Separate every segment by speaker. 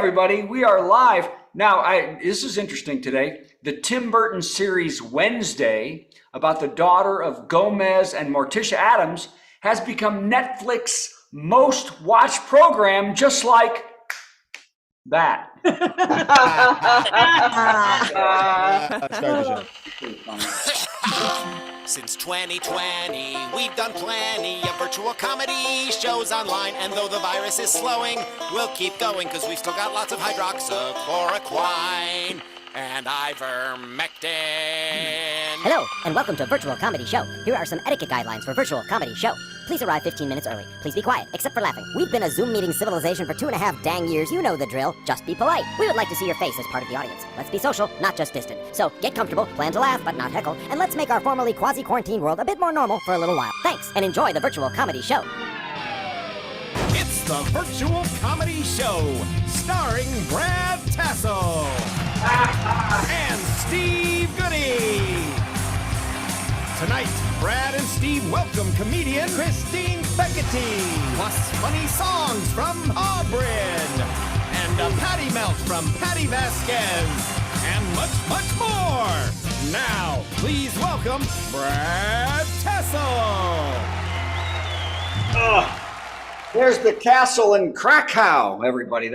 Speaker 1: everybody. We are live. Now, this is interesting today. The Tim Burton series Wednesday about the daughter of Gomez and Morticia Addams has become Netflix's most watched program, just like that.
Speaker 2: Since 2020, we've done plenty of virtual comedy shows online, and though the virus is slowing, we'll keep going because we've still got lots of hydroxychloroquine and ivermectin.
Speaker 3: Hello, and welcome to Virtual Comedy Show. Here are some etiquette guidelines for Virtual Comedy Show. Please arrive 15 minutes early. Please be quiet, except for laughing. We've been a Zoom meeting civilization for 2.5 dang years. You know the drill. Just be polite. We would like to see your face as part of the audience. Let's be social, not just distant. So get comfortable, plan to laugh, but not heckle, and let's make our formerly quasi-quarantine world a bit more normal for a little while. Thanks, and enjoy the Virtual Comedy Show.
Speaker 2: It's the Virtual Comedy Show, starring Brad Tassell and Steve Goodie. Tonight, Brad and Steve welcome comedian Christine Patti, plus funny songs from Auburn, and a Patti melt from Patti Vasquez, and much, much more. Now, please welcome Brad Tassell.
Speaker 1: There's the castle in Krakow, everybody.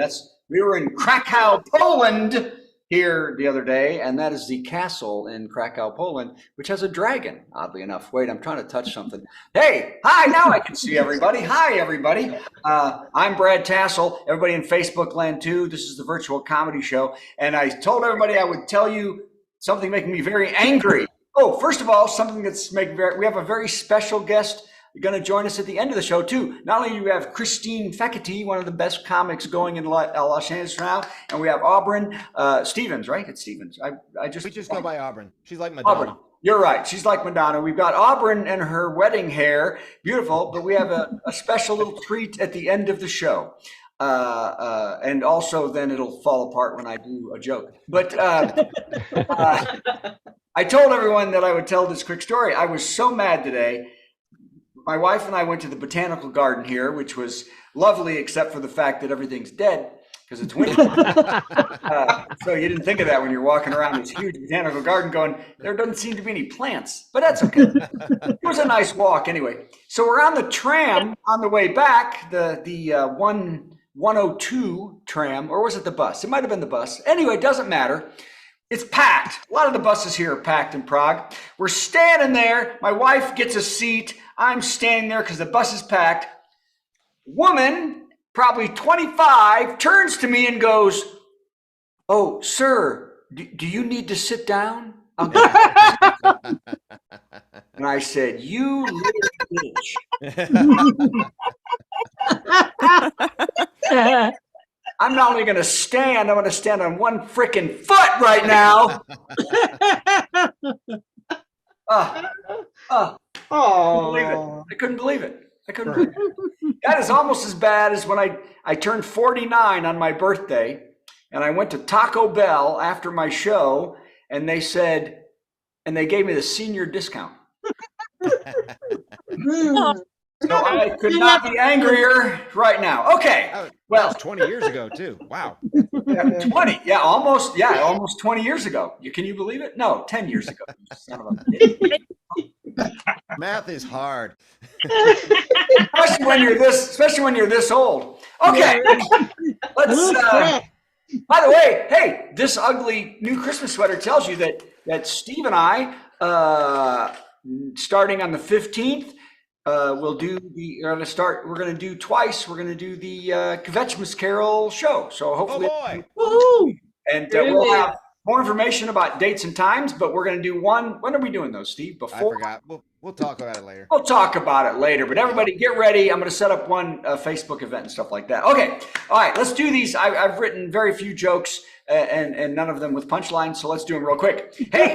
Speaker 1: We were in Krakow, Poland here the other day, and that is the castle in Krakow, Poland, which has a dragon, oddly enough. Wait, I'm trying to touch something. Hey, hi, now I can see everybody. Hi, everybody. I'm Brad Tassell. Everybody in Facebook land too. This is the Virtual Comedy Show, and I told everybody I would tell you something making me very angry. Oh, first of all, something that's we have a very special guest going to join us at the end of the show too. Not only do we have Christine Patti, one of the best comics going in Los Angeles now, and we have Auburn Stevens, right? It's Stevens. We
Speaker 4: just go by Auburn. She's like Madonna.
Speaker 1: Auburn. You're right. She's like Madonna. We've got Auburn and her wedding hair, beautiful. But we have a special little treat at the end of the show, and also then it'll fall apart when I do a joke. But I told everyone that I would tell this quick story. I was so mad today. My wife and I went to the botanical garden here, which was lovely, except for the fact that everything's dead because it's winter. So you didn't think of that when you're walking around this huge botanical garden going, there doesn't seem to be any plants, but that's okay. It was a nice walk anyway. So we're on the tram on the way back, the 102 tram, or was it the bus? It might have been the bus. Anyway, it doesn't matter. It's packed. A lot of the buses here are packed in Prague. We're standing there. My wife gets a seat. I'm standing there because the bus is packed. Woman, probably 25, turns to me and goes, "Oh, sir, do you need to sit down?" And I said, "You little bitch." I'm not only going to stand, I'm going to stand on one freaking foot right now. I couldn't believe it. That is almost as bad as when I turned 49 on my birthday, and I went to Taco Bell after my show, and they gave me the senior discount. So I could not be angrier right now. Okay.
Speaker 4: Well, that was 20 years ago too. Wow.
Speaker 1: 20. Yeah, almost 20 years ago. Can you believe it? No, 10 years ago. Son of a bitch.
Speaker 4: Math is hard.
Speaker 1: especially when you're this old. Okay. Let's by the way, hey, this ugly new Christmas sweater tells you that Steve and I starting on the 15th we're going to do twice. We're going to do the Kvetchmas Carol show. So hopefully, and we'll have more information about dates and times, but we're going to do one. When are we doing those, Steve? Before?
Speaker 4: I forgot. We'll talk about it later.
Speaker 1: We'll talk about it later, but everybody get ready. I'm going to set up one Facebook event and stuff like that. Okay. All right. Let's do these. I've written very few jokes and none of them with punchlines. So let's do them real quick. Hey,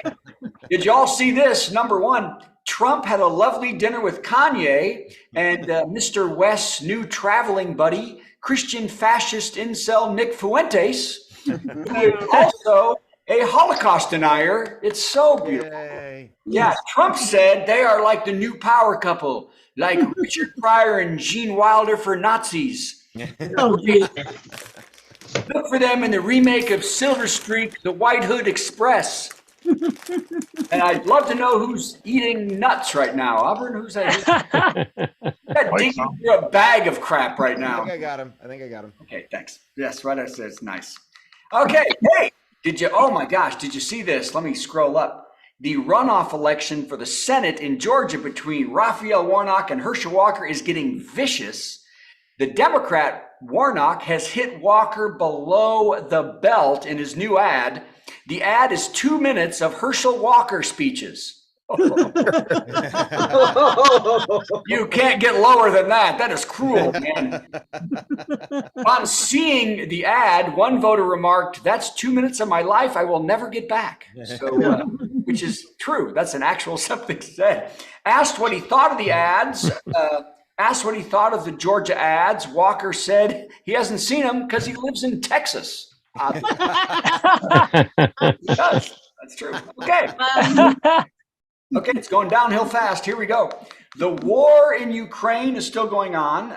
Speaker 1: did y'all see this? Number one, Trump had a lovely dinner with Kanye and Mr. West's new traveling buddy, Christian fascist incel Nick Fuentes, also a Holocaust denier. It's so beautiful.
Speaker 4: Yay.
Speaker 1: Yeah, Trump said they are like the new power couple, like Richard Pryor and Gene Wilder for Nazis.
Speaker 5: Oh, geez.
Speaker 1: Look for them in the remake of Silver Streak, The White Hood Express. And I'd love to know who's eating nuts right now. Auburn, who's that? That digging through a bag of crap right now.
Speaker 4: I think I got him.
Speaker 1: Okay, thanks. Yes, right. I said it's nice. Okay, hey, oh my gosh, did you see this? Let me scroll up. The runoff election for the Senate in Georgia between Raphael Warnock and Herschel Walker is getting vicious. The Democrat Warnock has hit Walker below the belt in his new ad. The ad is 2 minutes of Herschel Walker speeches. You can't get lower than that. That is cruel, man. On seeing the ad, one voter remarked, "That's 2 minutes of my life I will never get back." So, which is true. That's an actual something said. Asked what he thought of the ads, asked what he thought of the Georgia ads, Walker said he hasn't seen them because he lives in Texas. He does. That's true. Okay. Okay, it's going downhill fast. Here we go. The war in Ukraine is still going on.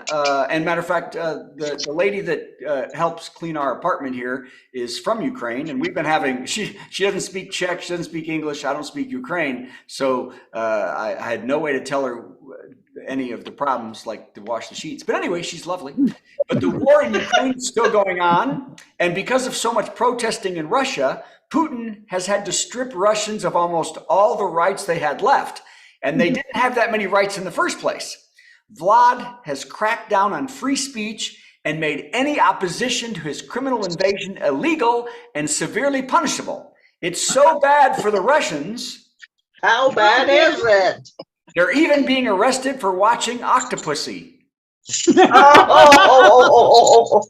Speaker 1: And matter of fact, the lady that helps clean our apartment here is from Ukraine. And we've been having, she doesn't speak Czech, she doesn't speak English, I don't speak Ukraine. So I had no way to tell her any of the problems, like to wash the sheets. But anyway, she's lovely. But the war in Ukraine is still going on. And because of so much protesting in Russia, Putin has had to strip Russians of almost all the rights they had left. And they didn't have that many rights in the first place. Vlad has cracked down on free speech and made any opposition to his criminal invasion illegal and severely punishable. It's so bad for the Russians.
Speaker 5: How bad is it?
Speaker 1: They're even being arrested for watching Octopussy.
Speaker 5: Oh.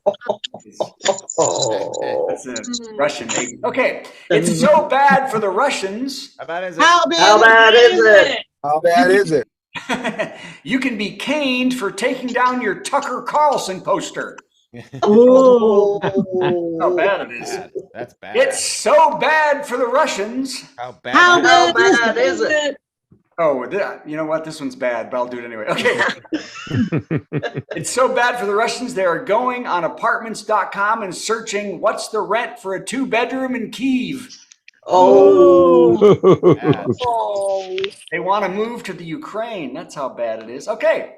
Speaker 1: That's a Russian name. Okay, it's so bad for the Russians.
Speaker 4: How bad is it?
Speaker 5: How bad is it?
Speaker 6: How bad is it?
Speaker 1: You can be caned for taking down your Tucker Carlson poster.
Speaker 5: Oh.
Speaker 1: How bad it is.
Speaker 4: That's bad.
Speaker 1: It's so bad for the Russians.
Speaker 4: How bad?
Speaker 5: How bad is it?
Speaker 1: Oh, you know what? This one's bad, but I'll do it anyway. Okay. It's so bad for the Russians. They are going on apartments.com and searching what's the rent for a 2-bedroom in Kyiv.
Speaker 5: Oh.
Speaker 1: They want to move to the Ukraine. That's how bad it is. Okay.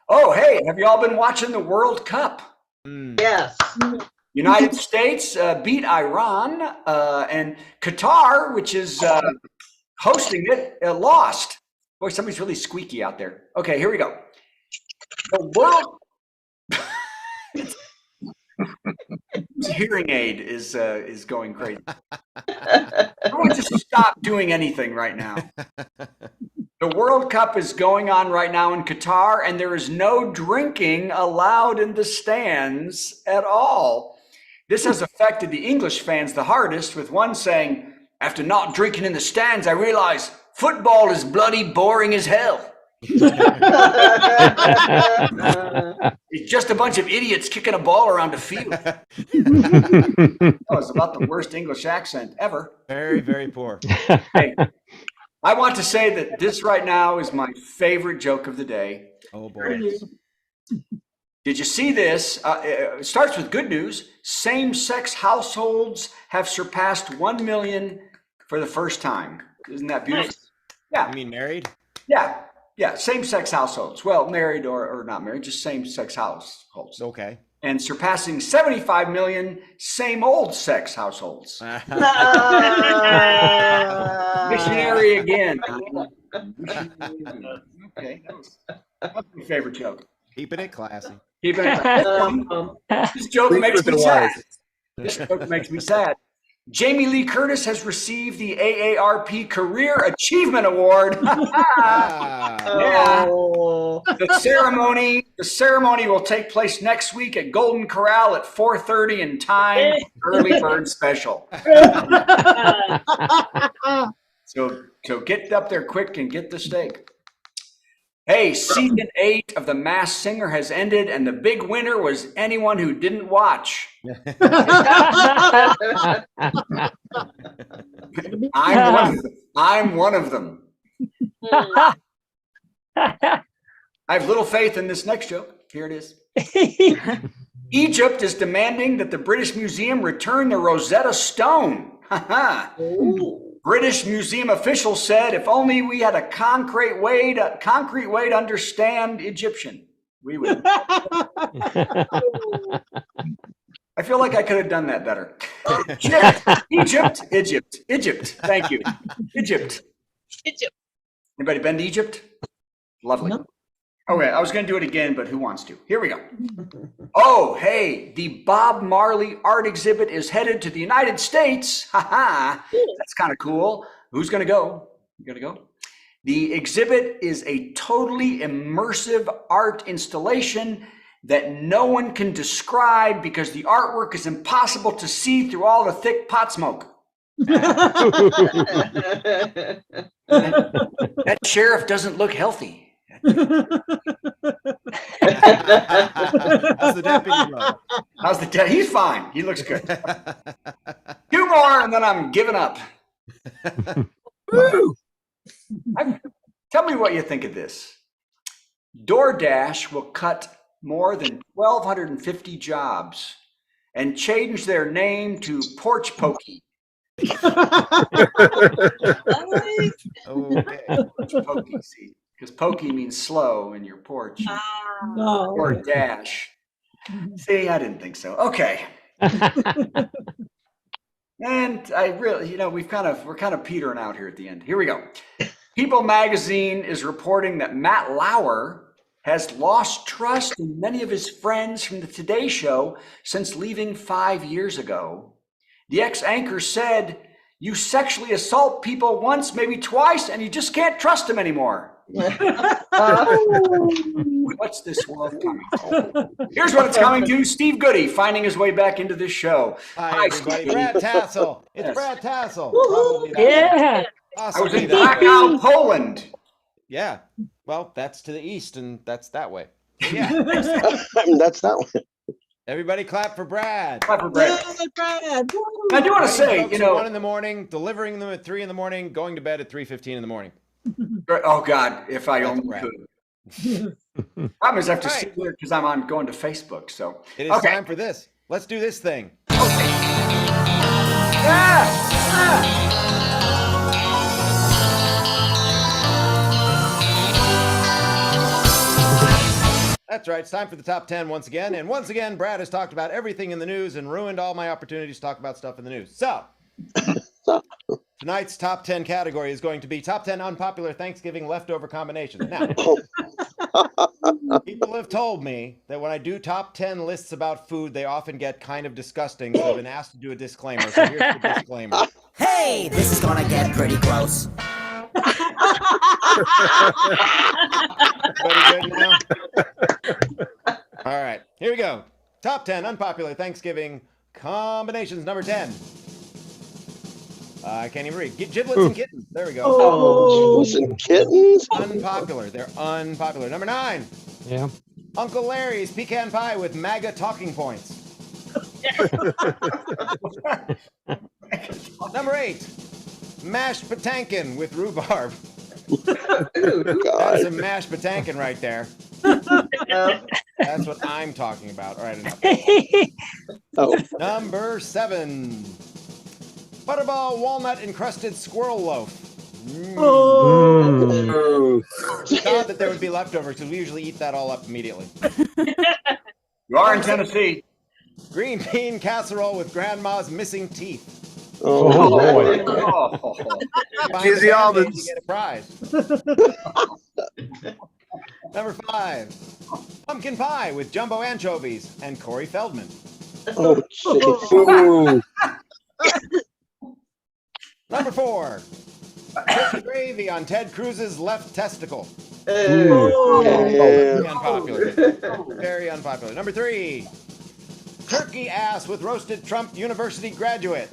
Speaker 1: Oh, hey, have you all been watching the World Cup?
Speaker 5: Yes.
Speaker 1: United States beat Iran, and Qatar, which is hosting it, lost. Boy, somebody's really squeaky out there. Okay, here we go. The world hearing aid is going crazy. Everyone just stop doing anything right now. The World Cup is going on right now in Qatar, and there is no drinking allowed in the stands at all. This has affected the English fans the hardest, with one saying, "After not drinking in the stands, I realize football is bloody boring as hell." It's just a bunch of idiots kicking a ball around a field. That was about the worst English accent ever.
Speaker 4: Very, very poor.
Speaker 1: Hey, I want to say that this right now is my favorite joke of the day.
Speaker 4: Oh boy.
Speaker 1: Did you see this? It starts with good news. Same-sex households have surpassed 1 million for the first time. Isn't that beautiful? Yeah.
Speaker 4: You mean married?
Speaker 1: Yeah. Yeah. Same-sex households. Well, married or not married, just same-sex households.
Speaker 4: Okay.
Speaker 1: And surpassing 75 million same-old-sex households. Missionary again. Okay. That's my favorite joke.
Speaker 4: Keeping it classy.
Speaker 1: Keeping it. This joke makes me sad. This joke makes me sad. Jamie Lee Curtis has received the AARP Career Achievement Award. Yeah. The ceremony will take place next week at Golden Corral at 4:30 in time. Early bird special. So get up there quick and get the steak. Hey, season 8 of The Masked Singer has ended, and the big winner was anyone who didn't watch. I'm one of them. I have little faith in this next joke. Here it is. Egypt is demanding that the British Museum return the Rosetta Stone. British Museum officials said if only we had a concrete way to understand Egyptian, we would. I feel like I could have done that better. Egypt. Thank you. Egypt. Anybody been to Egypt? Lovely.
Speaker 6: No.
Speaker 1: Okay, I was going to do it again, but who wants to? Here we go. Oh, hey, the Bob Marley art exhibit is headed to the United States. That's kind of cool. Who's going to go? You going to go? The exhibit is a totally immersive art installation that no one can describe because the artwork is impossible to see through all the thick pot smoke. That sheriff doesn't look healthy.
Speaker 4: How's the deputy look?
Speaker 1: How's the He's fine. He looks good. 2 more, and then I'm giving up. Tell me what you think of this. DoorDash will cut more than 1,250 jobs and change their name to Porch Pokey.
Speaker 4: Okay.
Speaker 1: Porch Pokey, see, because pokey means slow in your porch.
Speaker 6: No.
Speaker 1: Or dash. See, I didn't think so. Okay. And I really, we're kind of petering out here at the end. Here we go. People magazine is reporting that Matt Lauer has lost trust in many of his friends from the Today Show since leaving 5 years ago. The ex-anchor said, "You sexually assault people once, maybe twice, and you just can't trust them anymore." What's this world coming to? Here's what it's coming to. Steve Goodie finding his way back into this show.
Speaker 4: Hi, everybody.
Speaker 1: Steve.
Speaker 4: Brad Tassell. It's
Speaker 1: Yes.
Speaker 4: Brad Tassell. Probably that
Speaker 6: Yeah.
Speaker 4: one.
Speaker 1: I was in
Speaker 4: Possibly that way.
Speaker 1: Krakow, Poland.
Speaker 4: Yeah. Well, that's to the east, and that's that way. But yeah.
Speaker 7: That's that one.
Speaker 4: Everybody clap for Brad.
Speaker 1: Clap for Brad.
Speaker 6: Brad.
Speaker 1: I do want to say,
Speaker 4: Folks at 1 in the morning, delivering them at 3 in the morning, going to bed at 3:15 in the morning.
Speaker 1: oh God, if I
Speaker 4: That's
Speaker 1: only
Speaker 4: Brad.
Speaker 1: could. Problem is I have to
Speaker 4: All right.
Speaker 1: sit there because I'm going to Facebook. So
Speaker 4: It is
Speaker 1: okay.
Speaker 4: time for this. Let's do this thing. That's right. It's time for the top 10 once again. And once again, Brad has talked about everything in the news and ruined all my opportunities to talk about stuff in the news. So, tonight's top 10 category is going to be top 10 unpopular Thanksgiving leftover combinations. Now, people have told me that when I do top 10 lists about food, they often get kind of disgusting. So I've been asked to do a disclaimer. So here's the disclaimer.
Speaker 3: Hey, this is gonna get pretty gross.
Speaker 4: Everybody good now? All right, here we go. Top 10 unpopular Thanksgiving combinations. Number 10. I can't even read. Giblets and kittens. There we go.
Speaker 6: Oh.
Speaker 7: Listen, kittens.
Speaker 4: Unpopular. They're unpopular. Number 9.
Speaker 8: Yeah.
Speaker 4: Uncle Larry's pecan pie with MAGA talking points. Number 8. Mashed Patankin with rhubarb. That's a mashed Patankin right there. That's what I'm talking about. All right, enough.
Speaker 7: Oh,
Speaker 4: Number 7. Butterball walnut encrusted squirrel loaf.
Speaker 6: Oh.
Speaker 4: Thought that there would be leftovers because we usually eat that all up immediately.
Speaker 1: You are in Tennessee.
Speaker 4: Green bean casserole with grandma's missing teeth.
Speaker 7: oh, boy.
Speaker 1: Oh.
Speaker 4: Find
Speaker 8: Cheesy
Speaker 4: the band-aid,
Speaker 8: almonds.
Speaker 4: You get a prize. Number 5. Pumpkin pie with jumbo anchovies and Corey Feldman.
Speaker 7: Oh, jeez.
Speaker 8: Ooh.
Speaker 4: Number 4. Turkey gravy on Ted Cruz's left testicle.
Speaker 6: Oh.
Speaker 4: Very
Speaker 7: Yeah.
Speaker 4: unpopular. Very unpopular. Number 3. Turkey ass with roasted Trump University graduate.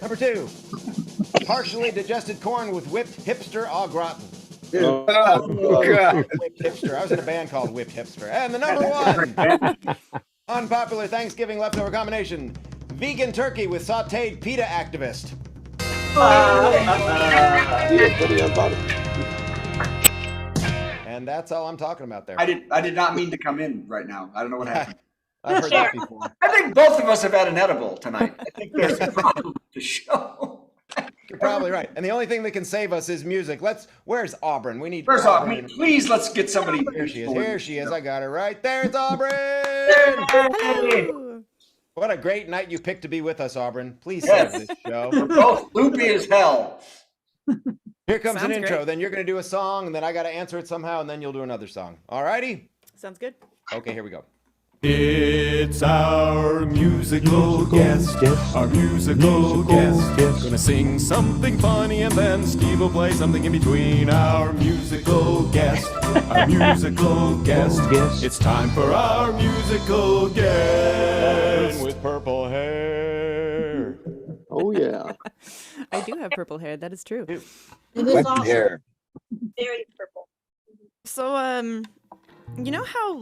Speaker 4: Number 2. Partially digested corn with whipped hipster au gratin.
Speaker 8: Oh, God.
Speaker 4: Whipped hipster. I was in a band called Whipped Hipster. And the number 1 unpopular Thanksgiving leftover combination: vegan turkey with sautéed PETA activist.
Speaker 7: Yeah, pretty unpopular.
Speaker 4: And that's all I'm talking about there.
Speaker 1: I did not mean to come in right now. I don't know what happened.
Speaker 4: I've heard that before.
Speaker 1: I think both of us have had an edible tonight. I think there's a problem with the show.
Speaker 4: You're probably right. And the only thing that can save us is music. Where's Auburn? We need
Speaker 1: First off,
Speaker 4: Auburn.
Speaker 1: please let's get somebody.
Speaker 4: Here she is. Here she is. I got her right there. It's Auburn.
Speaker 9: Hello.
Speaker 4: What a great night you picked to be with us, Auburn. Please
Speaker 1: Yes.
Speaker 4: save this show.
Speaker 1: We're both loopy as hell.
Speaker 4: Here comes an
Speaker 9: Sounds
Speaker 4: intro.
Speaker 9: great.
Speaker 4: Then you're going to do a song, and then I got to answer it somehow, and then you'll do another song. All righty?
Speaker 9: Sounds good.
Speaker 4: Okay, here we go.
Speaker 10: It's our musical guest, our musical guest. Gonna sing something funny and then Steve will play something in between. Our musical guest, our musical guest. It's time for our musical guest.
Speaker 4: With purple hair.
Speaker 7: Oh, yeah.
Speaker 9: I do have purple hair. That is true.
Speaker 6: It is awesome.
Speaker 8: Hair.
Speaker 6: Very purple.
Speaker 9: So, you know how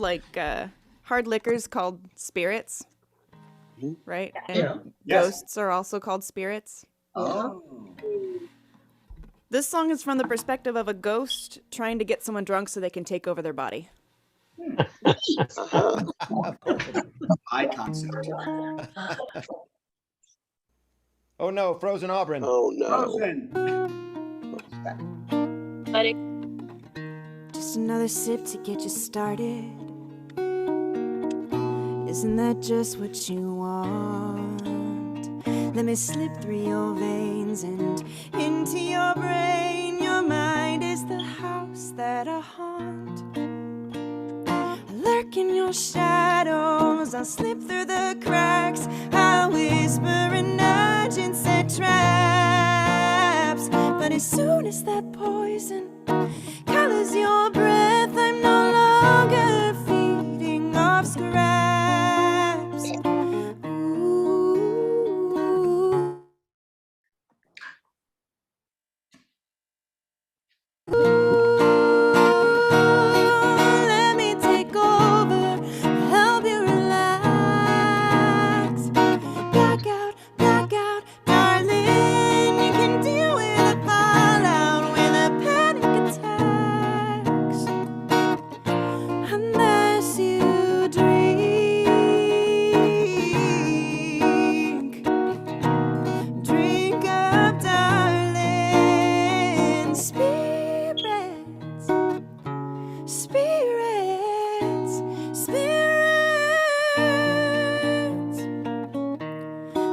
Speaker 9: hard liquors called spirits, right? And
Speaker 5: Yeah.
Speaker 1: Yes.
Speaker 9: ghosts are also called spirits.
Speaker 1: Oh.
Speaker 9: This song is from the perspective of a ghost trying to get someone drunk so they can take over their body.
Speaker 7: Uh-huh.
Speaker 1: Eye concept.
Speaker 4: Oh, no. Frozen Auburn.
Speaker 7: Oh, no.
Speaker 1: Frozen.
Speaker 9: Just another sip to get you started. Isn't that just what you want? Let me slip through your veins and into your brain. Your mind is the house that I haunt. I lurk in your shadows. I'll slip through the cracks. I'll whisper and nudge and set traps. But as soon as that poison colors your breath, I'm no longer feeding off scraps. Let me take over, help you relax. Black out, darling. You can deal with the fallout when the panic attacks. Unless you drink up, darling. Spirits,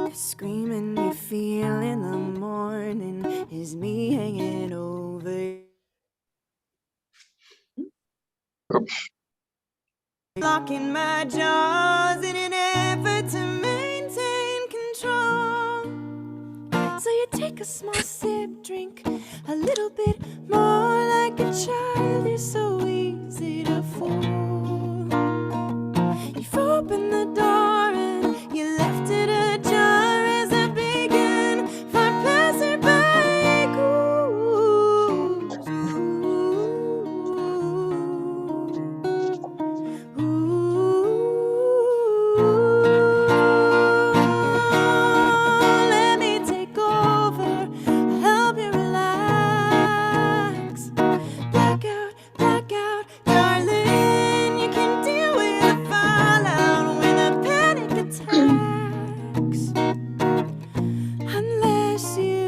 Speaker 9: the screaming you feel in the morning is me hanging over. Locking my jaws in an effort to maintain control. So you take a small sip, drink a little bit more like a child. You're so easy to fool. You've opened the door and you left it ajar as I began for passerby ghouls. Let me take over, help you relax. Black out, darling. You can deal with the fallout when the panic attacks. Unless you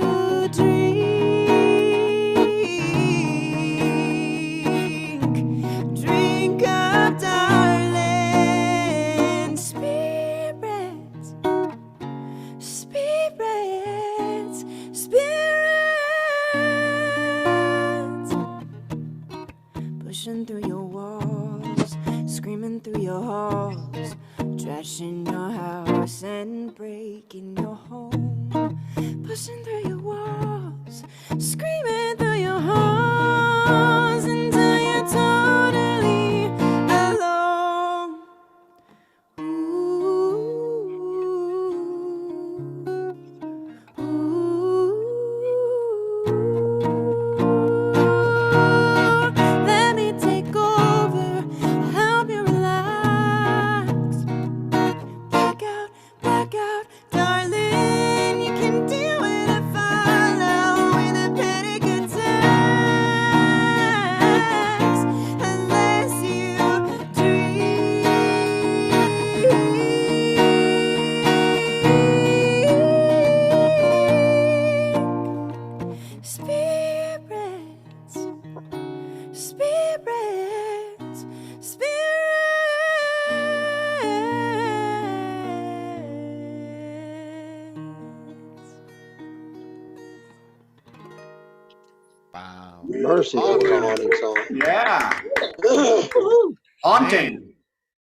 Speaker 9: drink up, darling. Spirits, pushing through your walls, screaming through your halls, trashing your house and breaking your home. Pushing through your walls, screaming through your halls until you're totally alone. Let me take over, help you relax. Black out, darling. You can deal with the fallout when the
Speaker 7: Mercy, that was a haunting song.
Speaker 1: Yeah.
Speaker 5: Woo-hoo.
Speaker 1: Haunting.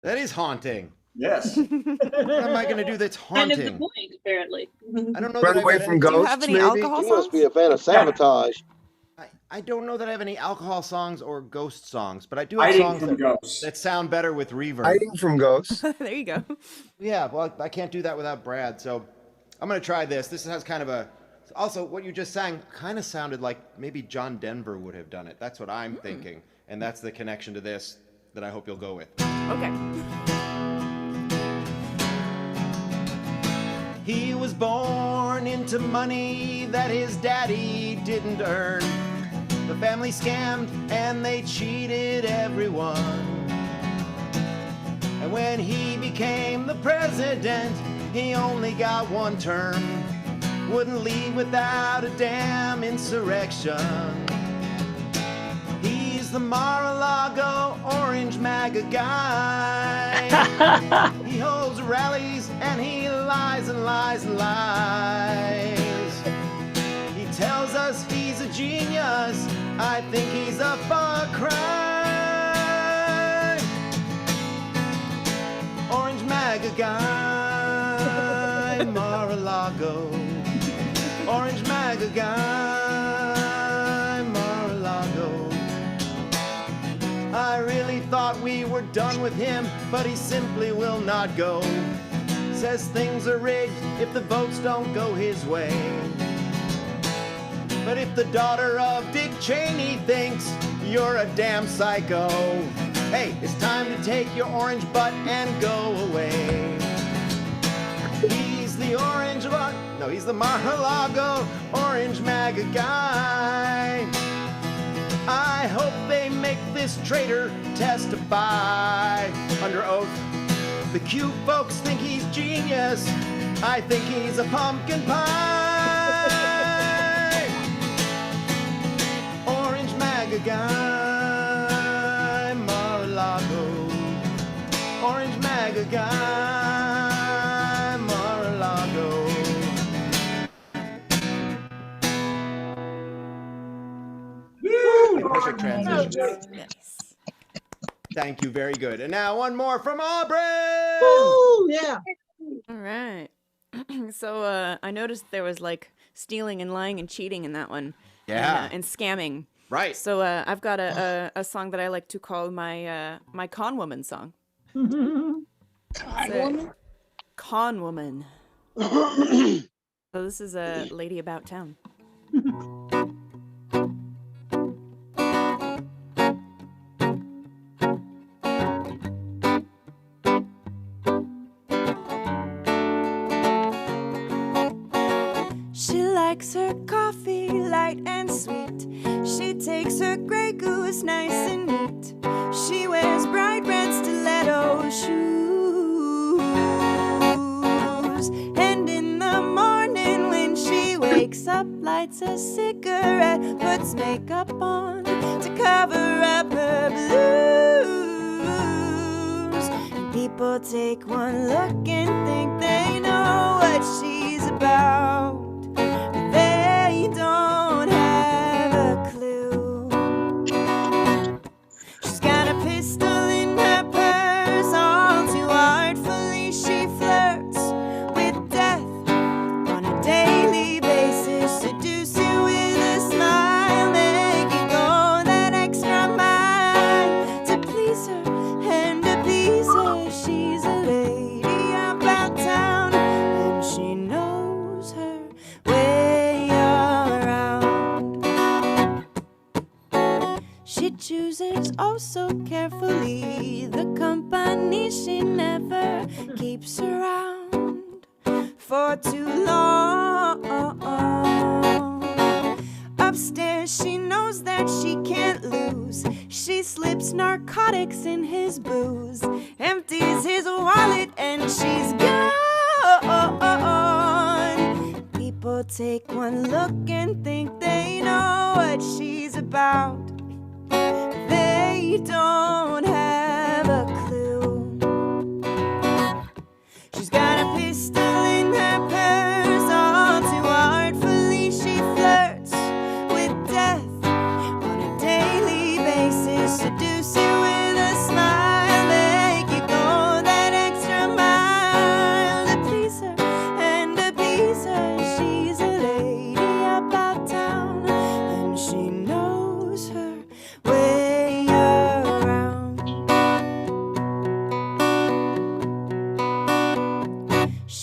Speaker 4: That is haunting.
Speaker 1: Yes.
Speaker 4: What am I going to do that's
Speaker 6: Kind of the
Speaker 4: haunting?
Speaker 6: point, apparently.
Speaker 4: I don't know
Speaker 8: Run
Speaker 4: that
Speaker 8: away
Speaker 4: I've got
Speaker 8: from
Speaker 4: any-
Speaker 9: Do you
Speaker 8: ghosts,
Speaker 9: have any
Speaker 8: maybe?
Speaker 9: alcohol
Speaker 7: You
Speaker 9: songs?
Speaker 7: must be a fan of Sabotage.
Speaker 4: I don't know that I have any alcohol songs or ghost songs, but I do have
Speaker 1: Hiding
Speaker 4: songs
Speaker 1: from
Speaker 4: that,
Speaker 1: ghosts.
Speaker 4: that sound better with reverb.
Speaker 8: Hiding from ghosts.
Speaker 9: There you go.
Speaker 4: Yeah, well, I can't do that without Brad, so I'm going to try this. This has kind of a... Also, what you just sang kind of sounded like maybe John Denver would have done it. That's what I'm thinking, and that's the connection to this that I hope you'll go with.
Speaker 9: Okay.
Speaker 4: He was born into money that his daddy didn't earn. The family scammed and they cheated everyone. And when he became the president, he only got one term. Wouldn't leave without a damn insurrection. He's the Mar-a-Lago Orange MAGA guy. He holds rallies and he lies and lies and lies. He tells us he's a genius. I think he's a far cry. Orange MAGA guy, Mar-a-Lago. Orange MAGA guy, Mar-a-Lago. I really thought we were done with him, but he simply will not go. Says things are rigged if the votes don't go his way. But if the daughter of Dick Cheney thinks you're a damn psycho, hey, it's time to take your orange butt and go away. He's the orange one. No, he's the Mar-a-Lago Orange MAGA guy. I hope they make this traitor testify under oath. The Q folks think he's genius. I think he's a pumpkin pie. Orange MAGA guy, Mar-a-Lago. Orange MAGA guy, Mar-a-Lago. Perfect transition.
Speaker 9: Nice.
Speaker 4: Thank you, very good. And now one more from Aubrey.
Speaker 5: Woo, yeah.
Speaker 9: All right. So I noticed there was like stealing and lying and cheating in that one.
Speaker 4: Yeah.
Speaker 9: And scamming.
Speaker 4: Right.
Speaker 9: So I've got a song that I like to call my my con woman song. Con woman. So this is a lady about town. She likes her coffee light and sweet. She takes her Grey Goose nice and neat. She wears bright red stiletto shoes. And in the morning when she wakes up, lights a cigarette, puts makeup on to cover up her blues. And people take one look and think they know what she's about. They don't have a clue. She's got a pistol in her purse, all too artfully she flirts with death on a daily basis. Seduce you with a smile, make you go that extra mile to please her and appease her. She's a lady about town and she knows her way around. She chooses oh so carefully the company she never keeps around for too long. Upstairs she knows that she can't lose. She slips narcotics in his booze, empties his wallet and she's gone. People take one look and think they know what she's about. They don't have a clue. She's got a pistol in her purse, all too artfully she flirts with death on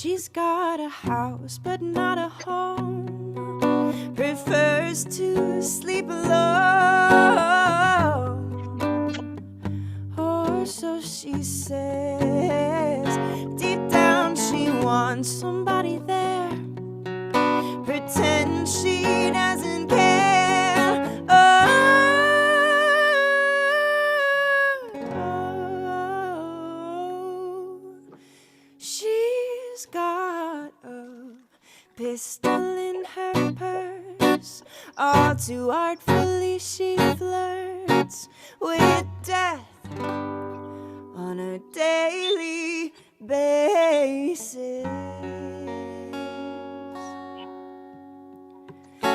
Speaker 9: She's got a house, but not a home. Prefers to sleep alone. Or so she says. Deep down, she wants somebody there. Pretend she doesn't care. She's got a pistol in her purse. All too artfully she flirts with death on a daily basis.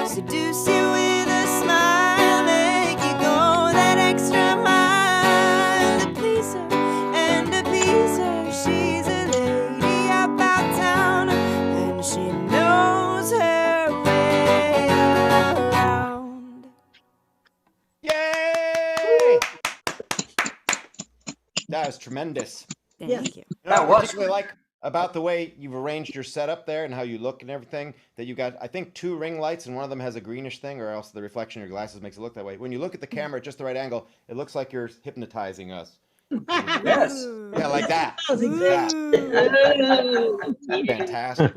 Speaker 9: Seduce you with a smile, make you go that extra mile to please her and appease her. She's a lady about town and she knows her way around.
Speaker 4: Yay! That was tremendous.
Speaker 9: Thank you.
Speaker 1: That
Speaker 4: I
Speaker 1: was
Speaker 4: particularly like about the way you've arranged your setup there and how you look and everything, that you got, I think, 2 ring lights and one of them has a greenish thing, or else the reflection of your glasses makes it look that way. When you look at the camera at just the right angle, it looks like you're hypnotizing us.
Speaker 1: Yes.
Speaker 4: Yeah, like that.
Speaker 5: That was exactly.
Speaker 4: Fantastic.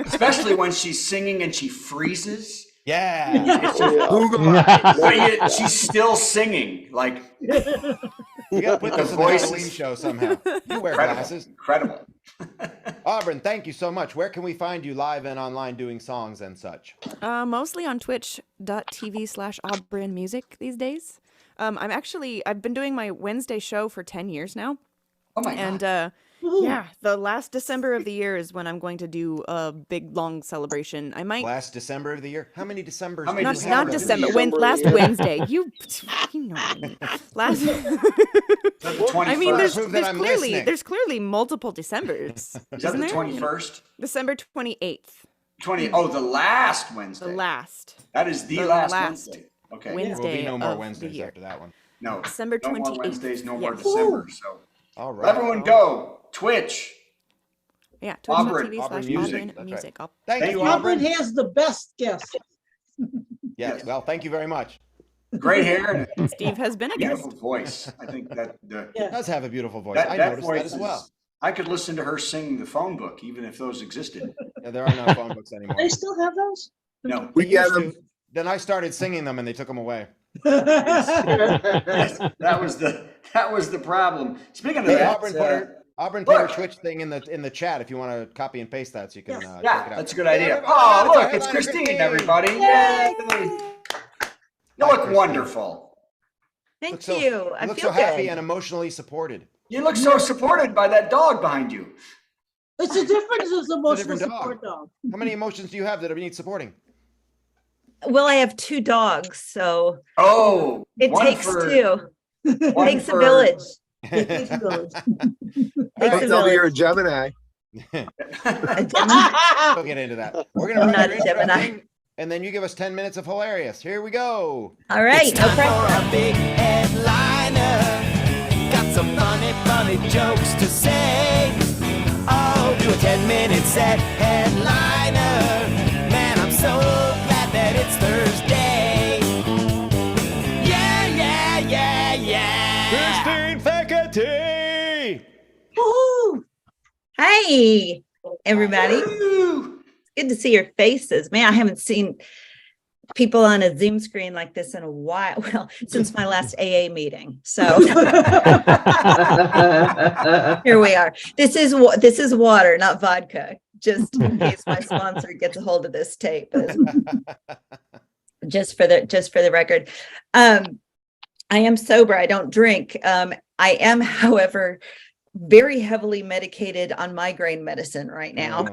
Speaker 1: Especially when she's singing and she freezes.
Speaker 4: Yeah.
Speaker 1: But she's still singing. Like,
Speaker 4: You gotta put
Speaker 1: The
Speaker 4: this in the
Speaker 1: voices.
Speaker 4: Halloween show somehow. You wear
Speaker 1: incredible.
Speaker 4: glasses.
Speaker 1: Incredible.
Speaker 4: Auburn, thank you so much. Where can we find you live and online doing songs and such?
Speaker 9: Mostly on twitch.tv/Auburn Music these days. I've been doing my Wednesday show for 10 years now.
Speaker 1: Oh my
Speaker 9: And
Speaker 1: God.
Speaker 9: yeah, the last December of the year is when I'm going to do a big long celebration. I might
Speaker 4: Last December of the year? How many Decembers?
Speaker 1: How many
Speaker 4: do you
Speaker 9: not
Speaker 4: have
Speaker 9: not
Speaker 4: of
Speaker 9: December,
Speaker 4: the
Speaker 9: when
Speaker 7: December,
Speaker 9: last
Speaker 7: yeah.
Speaker 9: Wednesday. You know what I mean. Last
Speaker 1: Is that the 21st?
Speaker 9: I mean
Speaker 4: Prove that I'm listening.
Speaker 9: there's clearly multiple Decembers.
Speaker 1: Is that
Speaker 9: isn't
Speaker 1: the
Speaker 9: there?
Speaker 1: 21st?
Speaker 9: December 28th.
Speaker 1: 20. Oh, the last Wednesday.
Speaker 9: The last
Speaker 1: That is the
Speaker 9: the
Speaker 1: last
Speaker 9: last
Speaker 1: Wednesday. Okay.
Speaker 9: Wednesday.
Speaker 4: There will be no more
Speaker 9: of the
Speaker 4: Wednesdays
Speaker 9: year.
Speaker 4: after that one.
Speaker 1: No.
Speaker 9: December
Speaker 1: No more
Speaker 9: 28th.
Speaker 1: Wednesdays, no more
Speaker 9: Yes.
Speaker 1: December. So
Speaker 4: All right.
Speaker 1: everyone go. Twitch.
Speaker 9: Yeah,
Speaker 1: Auburn
Speaker 4: Auburn Music,
Speaker 9: twitch.tv/Auburn
Speaker 4: that's right.
Speaker 9: Music.
Speaker 4: Thank you,
Speaker 5: Auburn
Speaker 4: Auburn.
Speaker 5: has the best guests.
Speaker 4: Yes, well, thank you very much.
Speaker 1: Great hair and
Speaker 9: Steve has been a
Speaker 1: beautiful
Speaker 9: guest.
Speaker 1: voice. I think that
Speaker 5: Yeah.
Speaker 4: Does have a beautiful voice.
Speaker 1: that,
Speaker 4: I
Speaker 1: that
Speaker 4: noticed
Speaker 1: voice
Speaker 4: that as well.
Speaker 1: is- I could listen to her sing the phone book, even if those existed.
Speaker 4: Yeah, there are no phone books anymore.
Speaker 5: They still have those?
Speaker 1: No.
Speaker 8: We got
Speaker 4: Used
Speaker 8: them.
Speaker 4: to. Then I started singing them and they took them away.
Speaker 1: Yes, that was the problem. Speaking of
Speaker 4: Hey,
Speaker 1: that,
Speaker 4: Auburn put her
Speaker 1: look.
Speaker 4: Twitch thing in the chat if you want to copy and paste that so you can check it
Speaker 1: yeah,
Speaker 4: out.
Speaker 1: that's a good idea.
Speaker 4: everybody,
Speaker 1: Oh,
Speaker 4: it's
Speaker 1: look,
Speaker 4: our
Speaker 1: it's
Speaker 4: headliner,
Speaker 1: Christine, everybody. Yay. You look wonderful.
Speaker 4: Thank you. You look so happy and emotionally supported.
Speaker 1: You look so supported by that dog behind you.
Speaker 5: It's a difference of emotional
Speaker 4: different dog.
Speaker 5: support dog.
Speaker 4: How many emotions do you have that need supporting?
Speaker 11: Well, I have 2 dogs, so
Speaker 1: Oh,
Speaker 11: it
Speaker 1: one
Speaker 11: takes
Speaker 1: for-
Speaker 11: 2.
Speaker 1: one
Speaker 11: Takes a
Speaker 1: for-
Speaker 11: village.
Speaker 5: It takes a village.
Speaker 11: Takes a
Speaker 8: Tell me you're a
Speaker 11: village.
Speaker 8: Gemini.
Speaker 11: A Gemini.
Speaker 4: We'll get into that. We're going to
Speaker 11: I'm
Speaker 4: run
Speaker 11: not
Speaker 4: your
Speaker 11: a
Speaker 4: intro
Speaker 11: Gemini.
Speaker 4: thing, and then you give us 10 minutes of hilarious. Here we go.
Speaker 11: All right,
Speaker 2: It's
Speaker 11: no
Speaker 2: time
Speaker 11: pressure.
Speaker 2: for a big headliner. Got some funny jokes to say. Oh, do a 10-minute set headliner. Man, I'm so glad that it's Thursday. Yeah.
Speaker 4: Christine Faculty!
Speaker 5: Woohoo!
Speaker 11: Hey, everybody. Good to see your faces. Man, I haven't seen people on a Zoom screen like this in a while. Well, since my last AA meeting. So here we are. This is water, not vodka. Just in case my sponsor gets a hold of this tape. Just for the record. I am sober. I don't drink. I am, however, very heavily medicated on migraine medicine right now.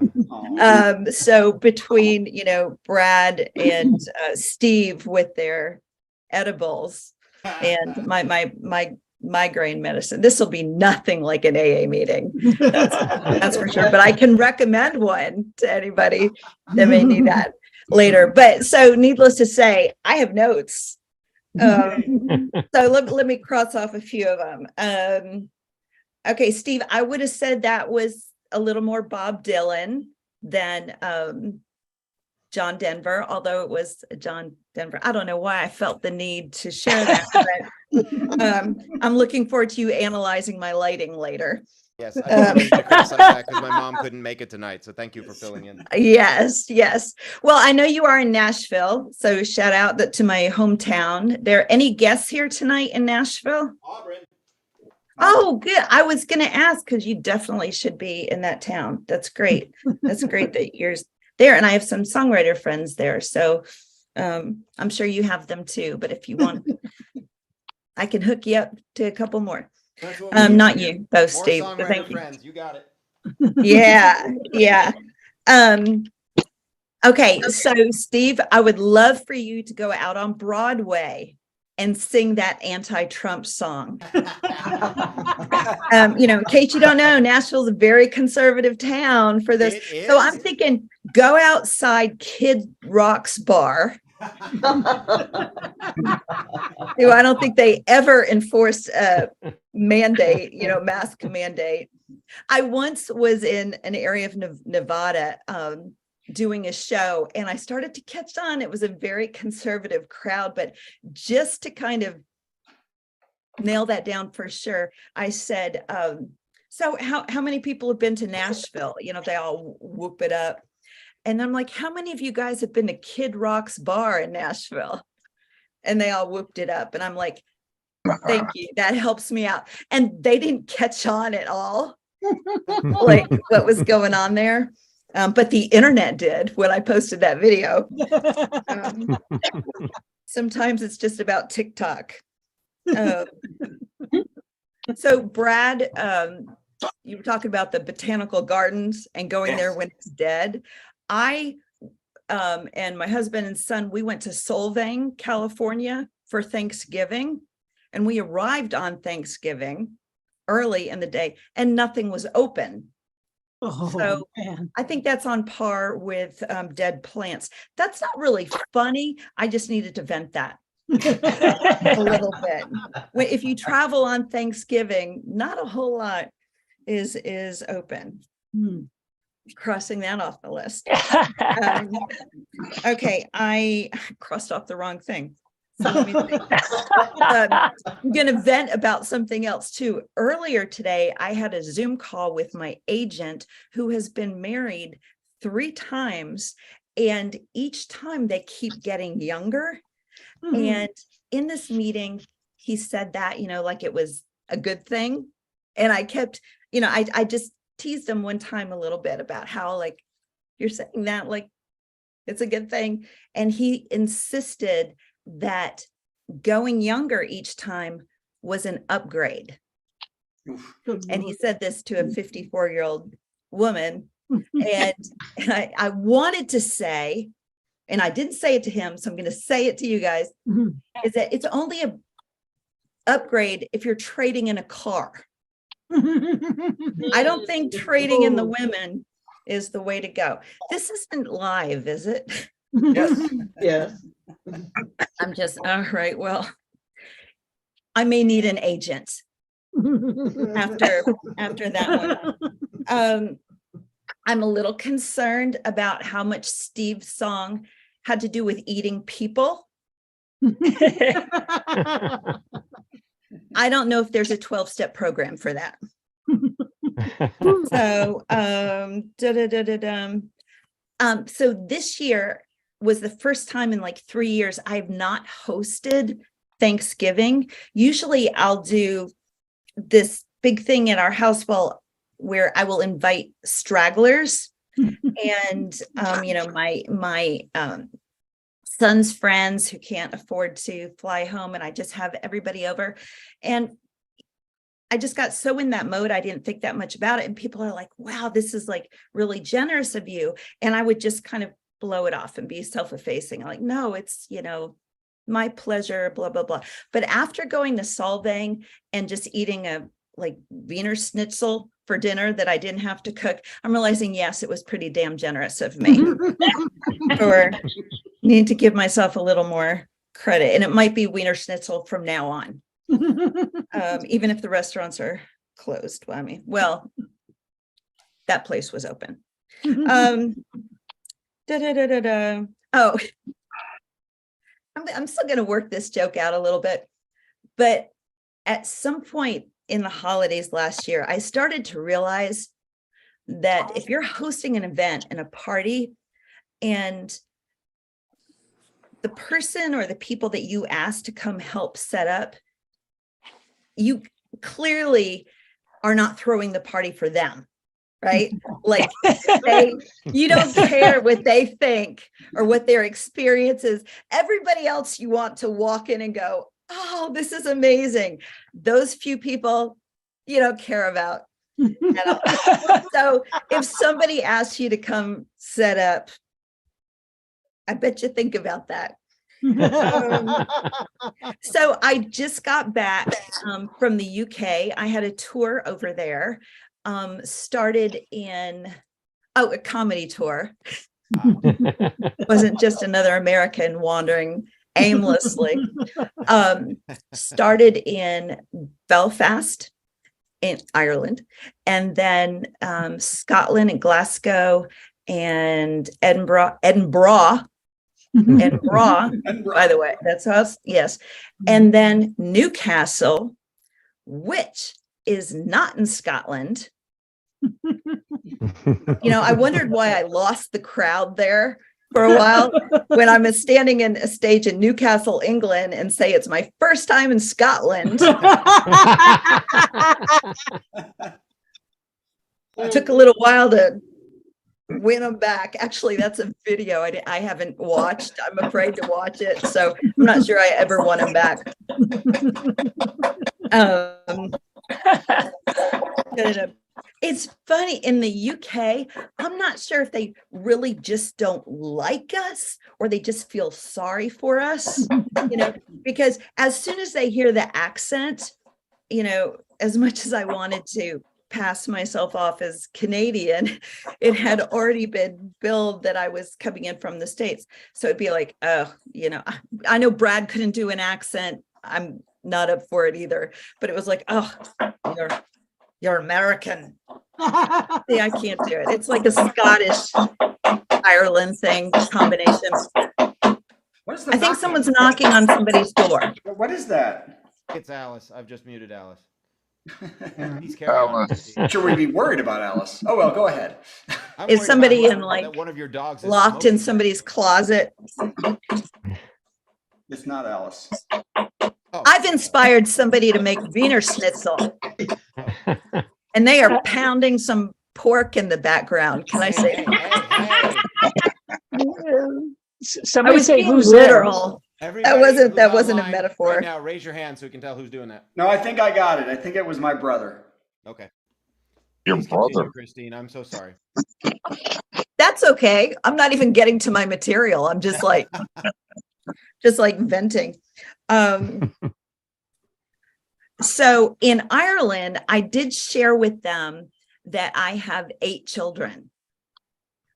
Speaker 11: So between, Brad and Steve with their edibles and my migraine medicine, this will be nothing like an AA meeting. That's for sure. But I can recommend one to anybody that may need that later. But so needless to say, I have notes. So let me cross off a few of them. Okay, Steve, I would have said that was a little more Bob Dylan than John Denver, although it was John Denver. I don't know why I felt the need to share that, but I'm looking forward to you analyzing my lighting later.
Speaker 4: Yes, I didn't mean to criticize that because my mom couldn't make it tonight. So thank you for filling in.
Speaker 11: Yes, yes. Well, I know you are in Nashville, so shout out to my hometown. There any guests here tonight in Nashville?
Speaker 4: Auburn.
Speaker 11: Oh, good. I was going to ask because you definitely should be in that town. That's great. That's great that you're there. And I have some songwriter friends there. So I'm sure you have them too. But if you want, I can hook you up to a couple more. Not you, though, Steve. But thank you.
Speaker 4: Friends. You got it.
Speaker 11: Yeah, yeah. Okay, so Steve, I would love for you to go out on Broadway and sing that anti-Trump song. In case you don't know, Nashville's a very conservative town for this. So I'm thinking, go outside Kid Rock's bar. I don't think they ever enforced a mandate, mask mandate. I once was in an area of Nevada doing a show, and I started to catch on. It was a very conservative crowd, but just to kind of nail that down for sure, I said, so how many people have been to Nashville? They all whoop it up. And I'm like, how many of you guys have been to Kid Rock's bar in Nashville? And they all whooped it up. And I'm like, thank you. That helps me out. And they didn't catch on at all, like what was going on there. But the internet did when I posted that video. Sometimes it's just about TikTok. So Brad, you were talking about the botanical gardens and going there when it's dead. I and my husband and son, we went to Solvang, California for Thanksgiving, and we arrived on Thanksgiving early in the day and nothing was open. So I think that's on par with dead plants. That's not really funny. I just needed to vent that a little bit. If you travel on Thanksgiving, not a whole lot is open. Crossing that off the list. Okay, I crossed off the wrong thing. So let me think. I'm going to vent about something else too. Earlier today, I had a Zoom call with my agent who has been married 3 times, and each time they keep getting younger. And in this meeting, he said that, like it was a good thing. And I kept, I just teased him one time a little bit about how, like, you're saying that like it's a good thing. And he insisted that going younger each time was an upgrade. And he said this to a 54-year-old woman. And I wanted to say, and I didn't say it to him, so I'm going to say it to you guys, is that it's only a upgrade if you're trading in a car. I don't think trading in the women is the way to go. This isn't live, is it?
Speaker 1: Yes.
Speaker 5: Yes.
Speaker 11: I'm just, all right, well, I may need an agent after that one. I'm a little concerned about how much Steve's song had to do with eating people. I don't know if there's a 12-step program for that. So, so this year was the first time in like 3 years I've not hosted Thanksgiving. Usually I'll do this big thing at our house where I will invite stragglers and, my son's friends who can't afford to fly home, and I just have everybody over. And I just got so in that mode, I didn't think that much about it. And people are like, wow, this is like really generous of you. And I would just kind of blow it off and be self-effacing. Like, no, it's, my pleasure, blah, blah, blah. But after going to Solvang and just eating a like Wiener Schnitzel for dinner that I didn't have to cook, I'm realizing, yes, it was pretty damn generous of me for need to give myself a little more credit. And it might be Wiener Schnitzel from now on. Even if the restaurants are closed. Well, that place was open. Oh, I'm still going to work this joke out a little bit, but at some point in the holidays last year, I started to realize that if you're hosting an event and a party, and the person or the people that you asked to come help set up, you clearly are not throwing the party for them, right? Like you don't care what they think or what their experience is. Everybody else you want to walk in and go, oh, this is amazing. Those few people you don't care about. So if somebody asks you to come set up, I bet you think about that. So I just got back from the UK. I had a tour over there, started in, a comedy tour. Wasn't just another American wandering aimlessly. Started in Belfast in Ireland, and then Scotland and Glasgow and Edinburgh, by the way, that's us. Yes. And then Newcastle, which is not in Scotland. I wondered why I lost the crowd there for a while when I'm standing in a stage in Newcastle, England, and say it's my first time in Scotland. It took a little while to win them back. Actually, that's a video I haven't watched. I'm afraid to watch it, so I'm not sure I ever won them back. It's funny, in the UK, I'm not sure if they really just don't like us or they just feel sorry for us, because as soon as they hear the accent, as much as I wanted to pass myself off as Canadian, it had already been billed that I was coming in from the States. So it'd be like, oh, I know Brad couldn't do an accent. I'm not up for it either, but it was like, oh, you're American. See, I can't do it. It's like a Scottish Ireland thing combination. I think someone's knocking on somebody's door.
Speaker 1: What is that?
Speaker 4: It's Alice. I've just muted Alice.
Speaker 1: He's should we be worried about Alice? Oh well, go ahead.
Speaker 11: Is somebody in
Speaker 4: one of your dogs
Speaker 11: locked in somebody's closet?
Speaker 1: It's not Alice.
Speaker 11: I've inspired somebody to make Wiener Schnitzel, and they are pounding some pork in the background. Can I say?
Speaker 12: Somebody say who's
Speaker 11: literal. That wasn't a metaphor.
Speaker 4: Right now, raise your hand so we can tell who's doing that.
Speaker 1: No, I think I got it. I think it was my brother.
Speaker 4: Okay.
Speaker 8: Your
Speaker 4: Please
Speaker 8: brother,
Speaker 4: continue, Christine. I'm so sorry.
Speaker 11: That's okay. I'm not even getting to my material. I'm just like venting. So in Ireland, I did share with them that I have 8 children,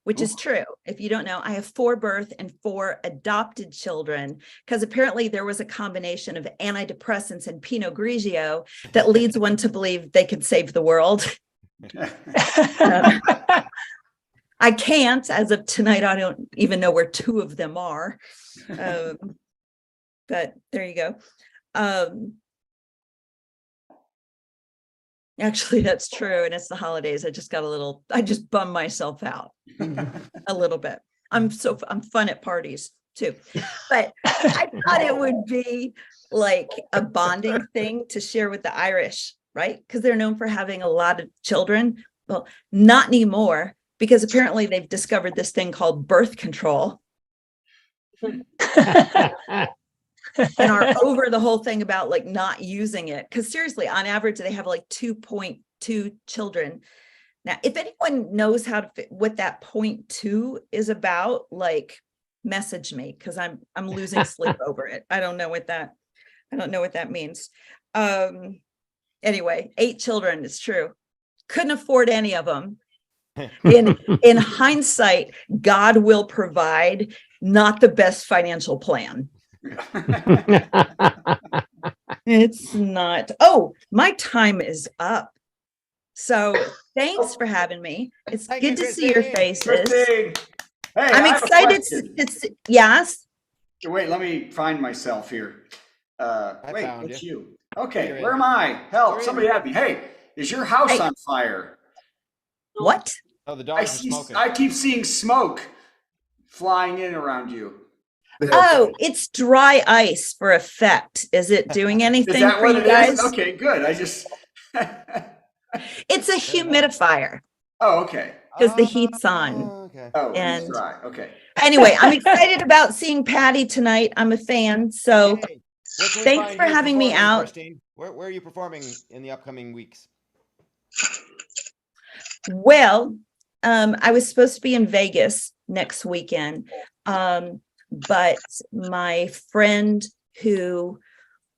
Speaker 11: which is true. If you don't know, I have 4 birth and 4 adopted children, because apparently there was a combination of antidepressants and Pinot Grigio that leads one to believe they could save the world. I can't, as of tonight, I don't even know where 2 of them are. But there you go. Actually, that's true. And it's the holidays. I just bummed myself out a little bit. I'm fun at parties too. But I thought it would be like a bonding thing to share with the Irish, right? Because they're known for having a lot of children. Well, not anymore, because apparently they've discovered this thing called birth control. And are over the whole thing about like not using it. Because seriously, on average, they have like 2.2 children. Now, if anyone knows what that 0.2 is about, like message me, because I'm losing sleep over it. I don't know what that means. Anyway, 8 children, it's true. Couldn't afford any of them. In hindsight, God will provide, not the best financial plan. It's not. Oh, my time is up. So thanks for having me. It's
Speaker 4: Thank
Speaker 11: good
Speaker 4: you,
Speaker 11: to see your
Speaker 4: Christine.
Speaker 11: faces.
Speaker 1: Christine. Hey, I
Speaker 11: I'm
Speaker 1: have a
Speaker 11: excited
Speaker 1: question.
Speaker 11: yes.
Speaker 1: Wait, let me find myself here. Wait,
Speaker 4: found
Speaker 1: it's
Speaker 4: you.
Speaker 1: you. Okay,
Speaker 4: You're
Speaker 1: where
Speaker 4: in.
Speaker 1: am I? Help,
Speaker 4: You're in.
Speaker 1: somebody help me. Hey, is your house
Speaker 11: Hey.
Speaker 1: on fire?
Speaker 11: What?
Speaker 4: Oh, the dogs are smoking.
Speaker 1: I keep seeing smoke flying in around you.
Speaker 11: Oh, it's dry ice for effect. Is it doing
Speaker 1: Is
Speaker 11: anything
Speaker 1: that
Speaker 11: for
Speaker 1: what
Speaker 11: you
Speaker 1: it
Speaker 11: guys?
Speaker 1: is? Okay, good. I just.
Speaker 11: It's a humidifier
Speaker 1: Oh, okay.
Speaker 11: because the heat's on.
Speaker 4: Okay.
Speaker 1: Oh, it's
Speaker 11: And
Speaker 1: dry. Okay.
Speaker 11: anyway, I'm excited about seeing Patti tonight. I'm a fan. So
Speaker 4: Yay. Where can we
Speaker 11: thanks
Speaker 4: find
Speaker 11: for
Speaker 4: you
Speaker 11: having me
Speaker 4: performing,
Speaker 11: out.
Speaker 4: Christine? Where are you performing in the upcoming weeks?
Speaker 11: Well, I was supposed to be in Vegas next weekend. But my friend who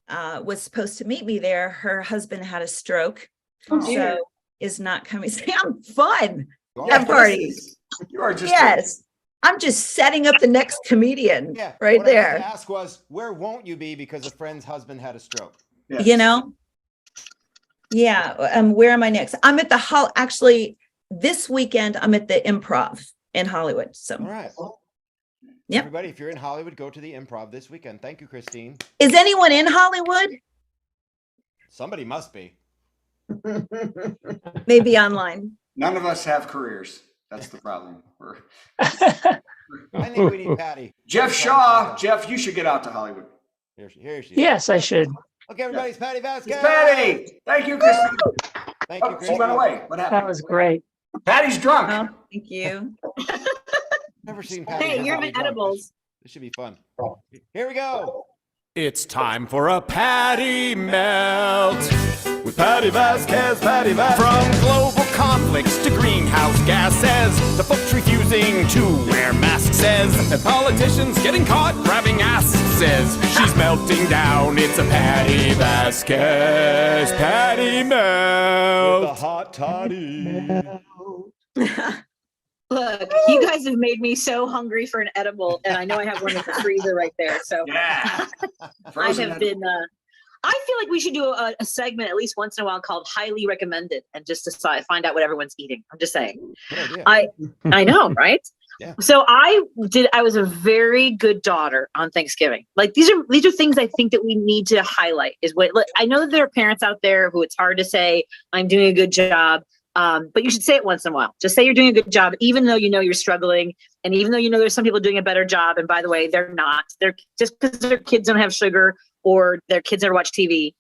Speaker 11: was supposed to meet me there, her husband had a stroke.
Speaker 5: Oh,
Speaker 11: So
Speaker 5: dear.
Speaker 11: is not coming. See, I'm fun.
Speaker 4: You
Speaker 11: At parties.
Speaker 1: You are just.
Speaker 11: Yes. I'm just setting up the next comedian
Speaker 4: Yeah.
Speaker 11: right
Speaker 4: what I meant
Speaker 11: there.
Speaker 4: to ask was, where won't you be because a friend's husband had a stroke?
Speaker 1: Yes.
Speaker 11: You know? Yeah. Where am I next? I'm at the actually this weekend I'm at the Improv in Hollywood. So
Speaker 4: All right.
Speaker 11: Yep.
Speaker 4: Everybody, if you're in Hollywood, go to the Improv this weekend. Thank you, Christine.
Speaker 11: is anyone in Hollywood?
Speaker 4: Somebody must be.
Speaker 11: Maybe online.
Speaker 1: None of us have careers. That's the problem.
Speaker 4: I think we need Patti.
Speaker 1: Jeff Shaw. Jeff, you should get out to Hollywood.
Speaker 4: Here she is.
Speaker 12: Yes, I should.
Speaker 4: Okay, everybody, it's Patti Vasquez.
Speaker 1: It's Patty. Thank you, Christine.
Speaker 4: Thank you,
Speaker 1: Oh, she
Speaker 4: Christine.
Speaker 1: went away. What happened?
Speaker 12: That was great.
Speaker 1: Patty's drunk.
Speaker 11: Oh, thank you.
Speaker 4: Never seen Patti.
Speaker 6: Hey, you're
Speaker 4: visibly
Speaker 6: in
Speaker 4: drunk.
Speaker 6: edibles.
Speaker 4: This should be fun. Here we go.
Speaker 10: It's time for a Patti Melt with Patti Vasquez, Patti Vasquez. From global conflicts to greenhouse gases, to folks refusing to wear masks, and politicians getting caught grabbing asses. She's melting down. It's a Patti Vasquez, Patti Melt.
Speaker 4: With the hot toddy.
Speaker 6: Look, you guys have made me so hungry for an edible, and I know I have one in the freezer right there. So
Speaker 1: Yeah.
Speaker 6: I
Speaker 1: Frozen
Speaker 6: have been. I feel like we should do a segment at least once in a while called "Highly Recommended" and just decide, find out what everyone's eating. I'm just saying.
Speaker 4: Good idea.
Speaker 6: I know, right?
Speaker 4: Yeah.
Speaker 6: So I was a very good daughter on Thanksgiving. Like these are things I think that we need to highlight. Is what I know that there are parents out there who it's hard to say I'm doing a good job. But you should say it once in a while. Just say you're doing a good job, even though you know you're struggling. And even though you know there's some people doing a better job. And by the way, they're not. They're just because their kids don't have sugar or their kids never watch TV.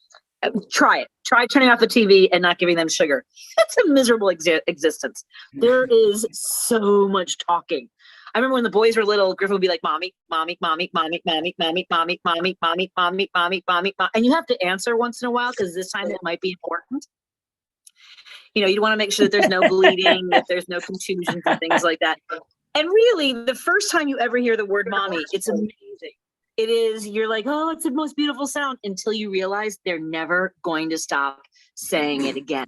Speaker 6: Try it. Try turning off the TV and not giving them sugar. That's a miserable existence. There is so much talking. I remember when the boys were little, Griffin would be like, "Mommy, mommy, mommy, mommy, mommy, mommy, mommy, mommy, mommy, mommy, mommy, mommy," and you have to answer once in a while because this time it might be important. You know, you want to make sure that there's no bleeding, that there's no contusions and things like that. And really, the first time you ever hear the word mommy, it's amazing. It is, you're like, oh, it's the most beautiful sound until you realize they're never going to stop saying it again.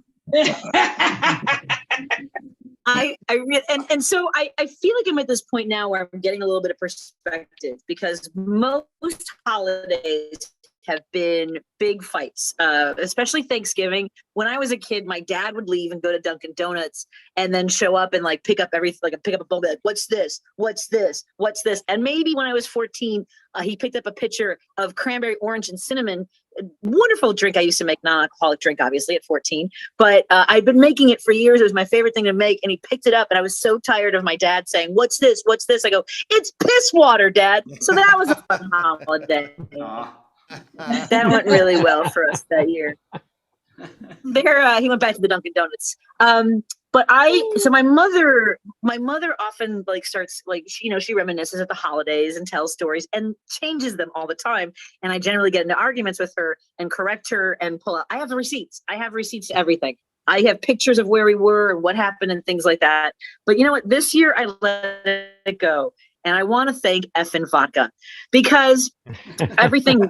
Speaker 6: So I feel like I'm at this point now where I'm getting a little bit of perspective because most holidays have been big fights, especially Thanksgiving. When I was a kid, my dad would leave and go to Dunkin' Donuts and then show up and like pick up everything, like pick up a bowl, like, what's this? What's this? What's this? And maybe when I was 14, he picked up a pitcher of cranberry, orange, and cinnamon. A wonderful drink I used to make, non-alcoholic drink, obviously at 14, but I'd been making it for years. It was my favorite thing to make. And he picked it up and I was so tired of my dad saying, what's this? What's this? I go, it's piss water, Dad. So that was a fun holiday. That went really well for us that year. There, he went back to the Dunkin' Donuts. But my mother often like starts like, she reminisces at the holidays and tells stories and changes them all the time. And I generally get into arguments with her and correct her and pull out. I have the receipts. I have receipts to everything. I have pictures of where we were and what happened and things like that. But you know what? This year I let it go. And I want to thank effing vodka because everything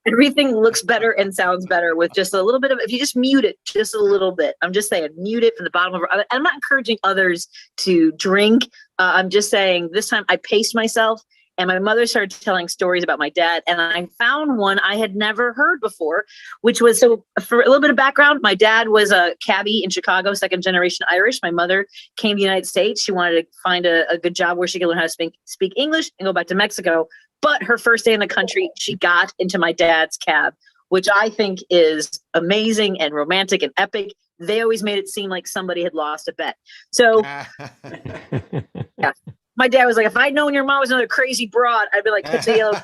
Speaker 6: looks better and sounds better with just a little bit of, if you just mute it just a little bit. I'm just saying, mute it from the bottom of I'm not encouraging others to drink. I'm just saying this time I paced myself And my mother started telling stories about my dad. And I found one I had never heard before, which was, so for a little bit of background, my dad was a cabbie in Chicago, second generation Irish. My mother came to the United States. She wanted to find a good job where she could learn how to speak English and go back to Mexico. But her first day in the country, she got into my dad's cab, which I think is amazing and romantic and epic. They always made it seem like somebody had lost a bet. So yeah, my dad was like, if I'd known your mom was another crazy broad, I'd be like, hit the yellow.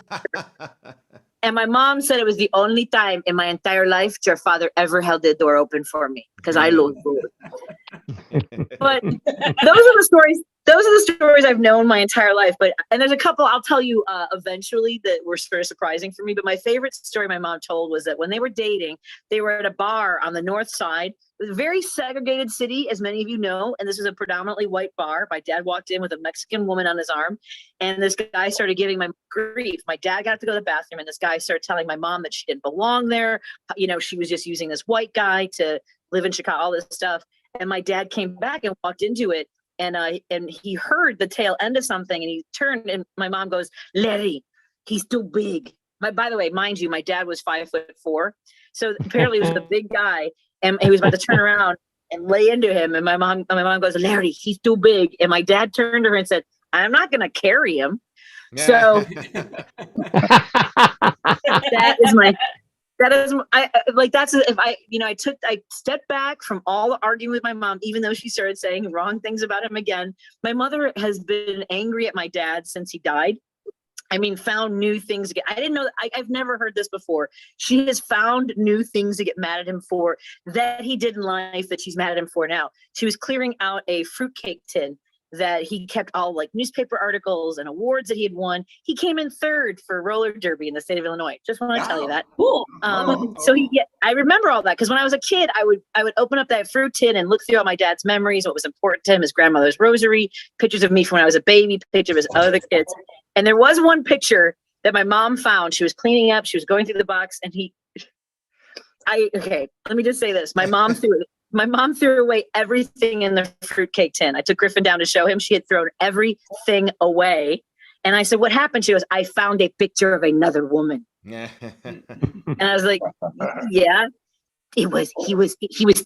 Speaker 6: And my mom said it was the only time in my entire life your father ever held the door open for me because I love food. But those are the stories. Those are the stories I've known my entire life. And there's a couple I'll tell you eventually that were sort of surprising for me. But my favorite story my mom told was that when they were dating, they were at a bar on the north side. It was a very segregated city, as many of you know. And this was a predominantly white bar. My dad walked in with a Mexican woman on his arm. And this guy started giving my grief. My dad got to go to the bathroom. And this guy started telling my mom that she didn't belong there. You know, she was just using this white guy to live in Chicago, all this stuff. And my dad came back and walked into it. And he heard the tail end of something, and he turned, and my mom goes, Larry, he's too big. By the way, mind you, my dad was 5'4", so apparently he was the big guy, and he was about to turn around and lay into him. And my mom goes, Larry, he's too big. And my dad turned to her and said, I'm not going to carry him. So I stepped back from all the arguing with my mom, even though she started saying wrong things about him again. My mother has been angry at my dad since he died. I mean, found new things. I didn't know. I've never heard this before. She has found new things to get mad at him for that he did in life that she's mad at him for now. She was clearing out a fruitcake tin that he kept all like newspaper articles and awards that he had won. He came in third for roller derby in the state of Illinois. Just want to tell you that. Cool. I remember all that because when I was a kid, I would open up that fruit tin and look through all my dad's memories, what was important to him, his grandmother's rosary, pictures of me from when I was a baby, pictures of his other kids. And there was one picture that my mom found. She was cleaning up. She was going through the box, and let me just say this. My mom threw away everything in the fruitcake tin. I took Griffin down to show him. She had thrown everything away. And I said, what happened? She goes, I found a picture of another woman. And I was like, yeah, he was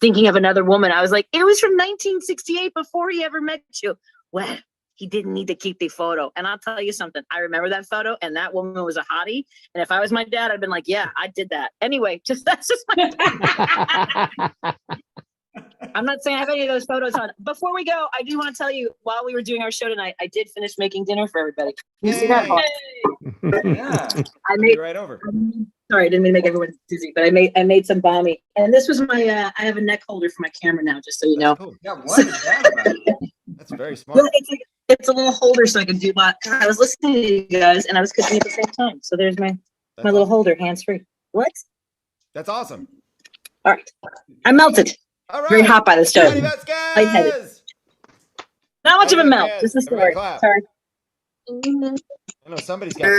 Speaker 6: thinking of another woman. I was like, it was from 1968 before he ever met you. Well, he didn't need to keep the photo. And I'll tell you something. I remember that photo, and that woman was a hottie. And if I was my dad, I'd been like, yeah, I did that. Anyway, that's just my I'm not saying I have any of those photos on. Before we go, I do want to tell you, while we were doing our show tonight, I did finish making dinner for everybody. You see that?
Speaker 1: Yeah.
Speaker 6: I made
Speaker 4: right over.
Speaker 6: Sorry, I didn't mean to make everyone dizzy, but I made some balmy. And this was my I have a neck holder for my camera now, just so you know.
Speaker 4: Cool. Yeah, what is that about? That's very smart.
Speaker 6: Well, it's a little holder so I can do my. I was listening to you guys and I was cooking at the same time. So there's my little holder, hands free. What?
Speaker 4: That's awesome.
Speaker 6: All right. I melted.
Speaker 4: All right.
Speaker 6: Very hot by the stove.
Speaker 4: Lightheaded.
Speaker 6: Not much of a melt. Just a story. Sorry.
Speaker 4: I know somebody's got to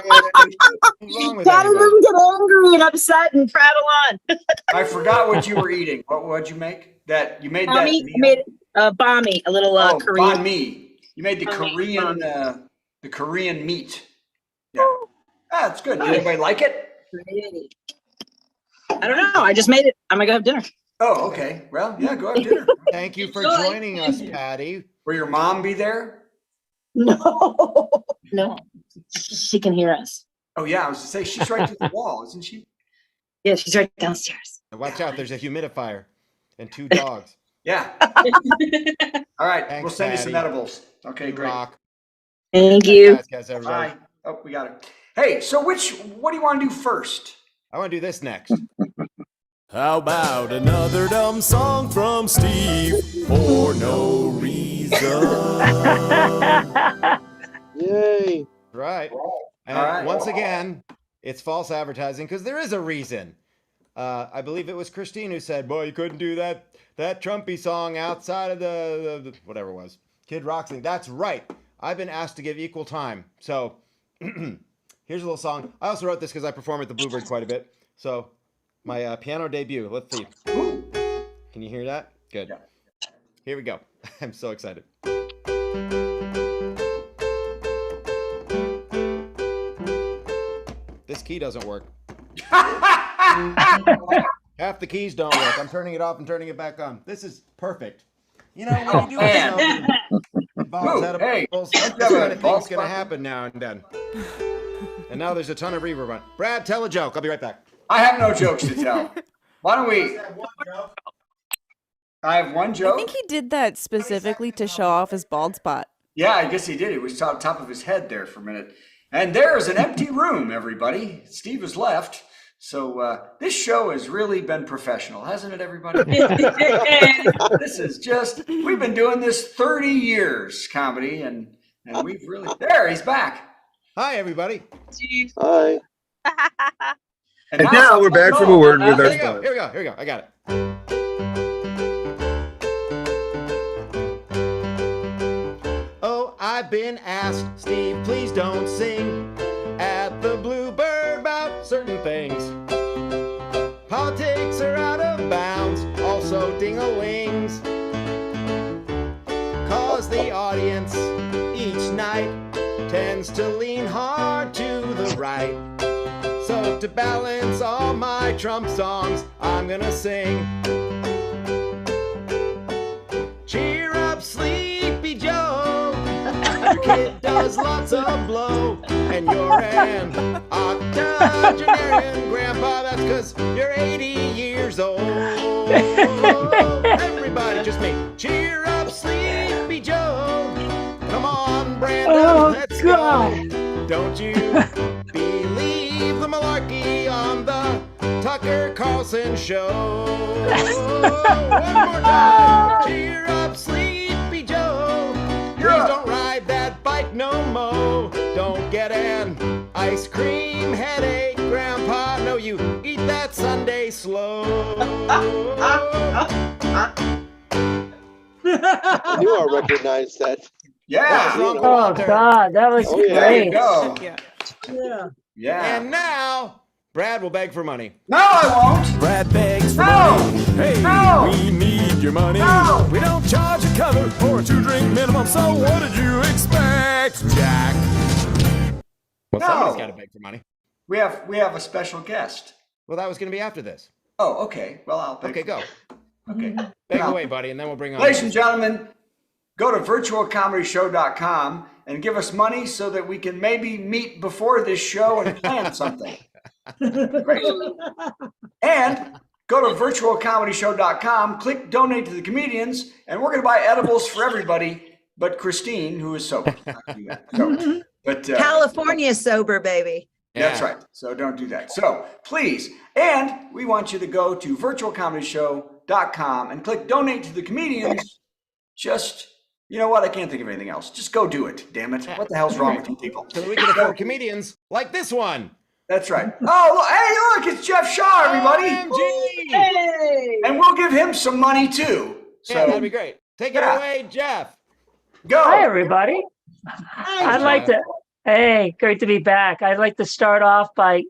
Speaker 4: What's wrong with
Speaker 6: Daddy
Speaker 4: everybody?
Speaker 6: doesn't get angry and upset and prattle on.
Speaker 1: I forgot what you were eating. What'd you make? You made that
Speaker 6: Bami,
Speaker 1: meal?
Speaker 6: made bami, a little Korean.
Speaker 1: Banh mi. You made the Korean meat. Yeah. That's good. Did anybody like it?
Speaker 6: I don't know. I just made it. I'm gonna go have dinner.
Speaker 1: Oh, okay. Well, yeah, go have dinner.
Speaker 4: Thank you for joining us, Patti.
Speaker 1: Will your mom be there?
Speaker 6: No. She can hear us.
Speaker 1: Oh, yeah. I was to say she's right to the wall, isn't she?
Speaker 6: Yeah, she's right downstairs.
Speaker 4: Now watch out. There's a humidifier and 2 dogs.
Speaker 1: Yeah. All right.
Speaker 4: Thanks,
Speaker 1: we'll send you some
Speaker 4: Patti.
Speaker 1: edibles. Okay, great.
Speaker 4: Rock.
Speaker 6: Thank you.
Speaker 4: Guys, everybody.
Speaker 1: Bye. Oh, we got it. Hey, so what do you want to do first?
Speaker 4: I want to do this next.
Speaker 10: How about another dumb song from Steve for no reason?
Speaker 7: Yay.
Speaker 4: Right. And
Speaker 1: All right.
Speaker 4: once again, it's false advertising because there is a reason. I believe it was Christine who said, boy, you couldn't do that Trumpy song outside of the whatever it was. Kid Rock thing. That's right. I've been asked to give equal time. So here's a little song. I also wrote this because I perform at the Bluebird quite a bit. So my piano debut. Let's see. Can you hear that? Good.
Speaker 1: Yeah.
Speaker 4: Here we go. I'm so excited. key doesn't work. Half the keys don't work. I'm turning it off and turning it back on. This is perfect. You know, when you do it, involves edibles, this kind of thing's going to happen now and then. And now there's a ton of reverb on. Brad, tell a joke. I'll be right back.
Speaker 1: I have no jokes to tell. Why don't we? I have one joke.
Speaker 13: I think he did that specifically to show off his bald spot.
Speaker 1: Yeah, I guess he did. It was on top of his head there for a minute. And there is an empty room, everybody. Steve has left. So this show has really been professional, hasn't it, everybody? This is just, we've been doing this 30 years, comedy, and we've really, there, he's back.
Speaker 4: Hi, everybody.
Speaker 7: Hi.
Speaker 8: And now we're back from a word with our
Speaker 4: Here we go. I got it. Oh, I've been asked, Steve, please don't sing at the Bluebird about certain things. Politics are out of bounds, also ding-a-lings. Cause the audience each night tends to lean hard to the right. So to balance all my Trump songs, I'm gonna sing. Cheer up, Sleepy Joe. Your kid does lots of blow, and you're an octogenarian grandpa. That's 'cause you're 80 years old. Everybody, just me. Cheer up, Sleepy Joe. Come on, Brandon, let's go. Don't you believe the malarkey on the Tucker Carlson show? One more time. Cheer up, Sleepy Joe. Please don't ride that bike no mo. Don't get an ice cream headache, Grandpa. No, you eat that Sunday slow.
Speaker 7: I knew I recognized that.
Speaker 1: Yeah.
Speaker 12: Oh, God, that was
Speaker 7: Oh, yeah.
Speaker 1: There you
Speaker 12: great.
Speaker 1: go.
Speaker 5: Yeah.
Speaker 1: Yeah.
Speaker 4: And now, Brad will beg for money.
Speaker 1: No, I won't.
Speaker 10: Brad begs for
Speaker 1: No!
Speaker 10: money. Hey,
Speaker 1: No!
Speaker 10: we need your money.
Speaker 1: No!
Speaker 10: We don't charge a cover or a 2-drink minimum, so what did you expect, Jack?
Speaker 4: Well,
Speaker 1: No.
Speaker 4: somebody's got to beg for money.
Speaker 1: We have a special guest.
Speaker 4: Well, that was going to be after this.
Speaker 1: Oh, okay. Well, I'll beg.
Speaker 4: Okay, go.
Speaker 1: Okay.
Speaker 4: Beg
Speaker 1: Now,
Speaker 4: away, buddy, and then we'll bring on.
Speaker 1: ladies and gentlemen, go to virtualcomedyshow.com and give us money so that we can maybe meet before this show and plan something. Great. And go to virtualcomedyshow.com, click donate to the comedians, and we're going to buy edibles for everybody but Christine, who is sober. Not do that. So, but
Speaker 11: California sober, baby.
Speaker 1: that's right. So don't do that. So please, and we want you to go to virtualcomedyshow.com and click donate to the comedians. Just, you know what? I can't think of anything else. Just go do it. Damn it. What the hell's wrong with you people?
Speaker 4: So that we can afford comedians like this one.
Speaker 1: That's right. Oh, look, hey, look, it's Jeff Shaw, everybody.
Speaker 4: OMG.
Speaker 5: Hey.
Speaker 1: And we'll give him some money too. So
Speaker 4: Yeah, that'd be great. Take it
Speaker 1: Yeah.
Speaker 4: away, Jeff.
Speaker 1: go.
Speaker 12: Hi, everybody. I'd like to, hey, great to be back. I'd like to start off by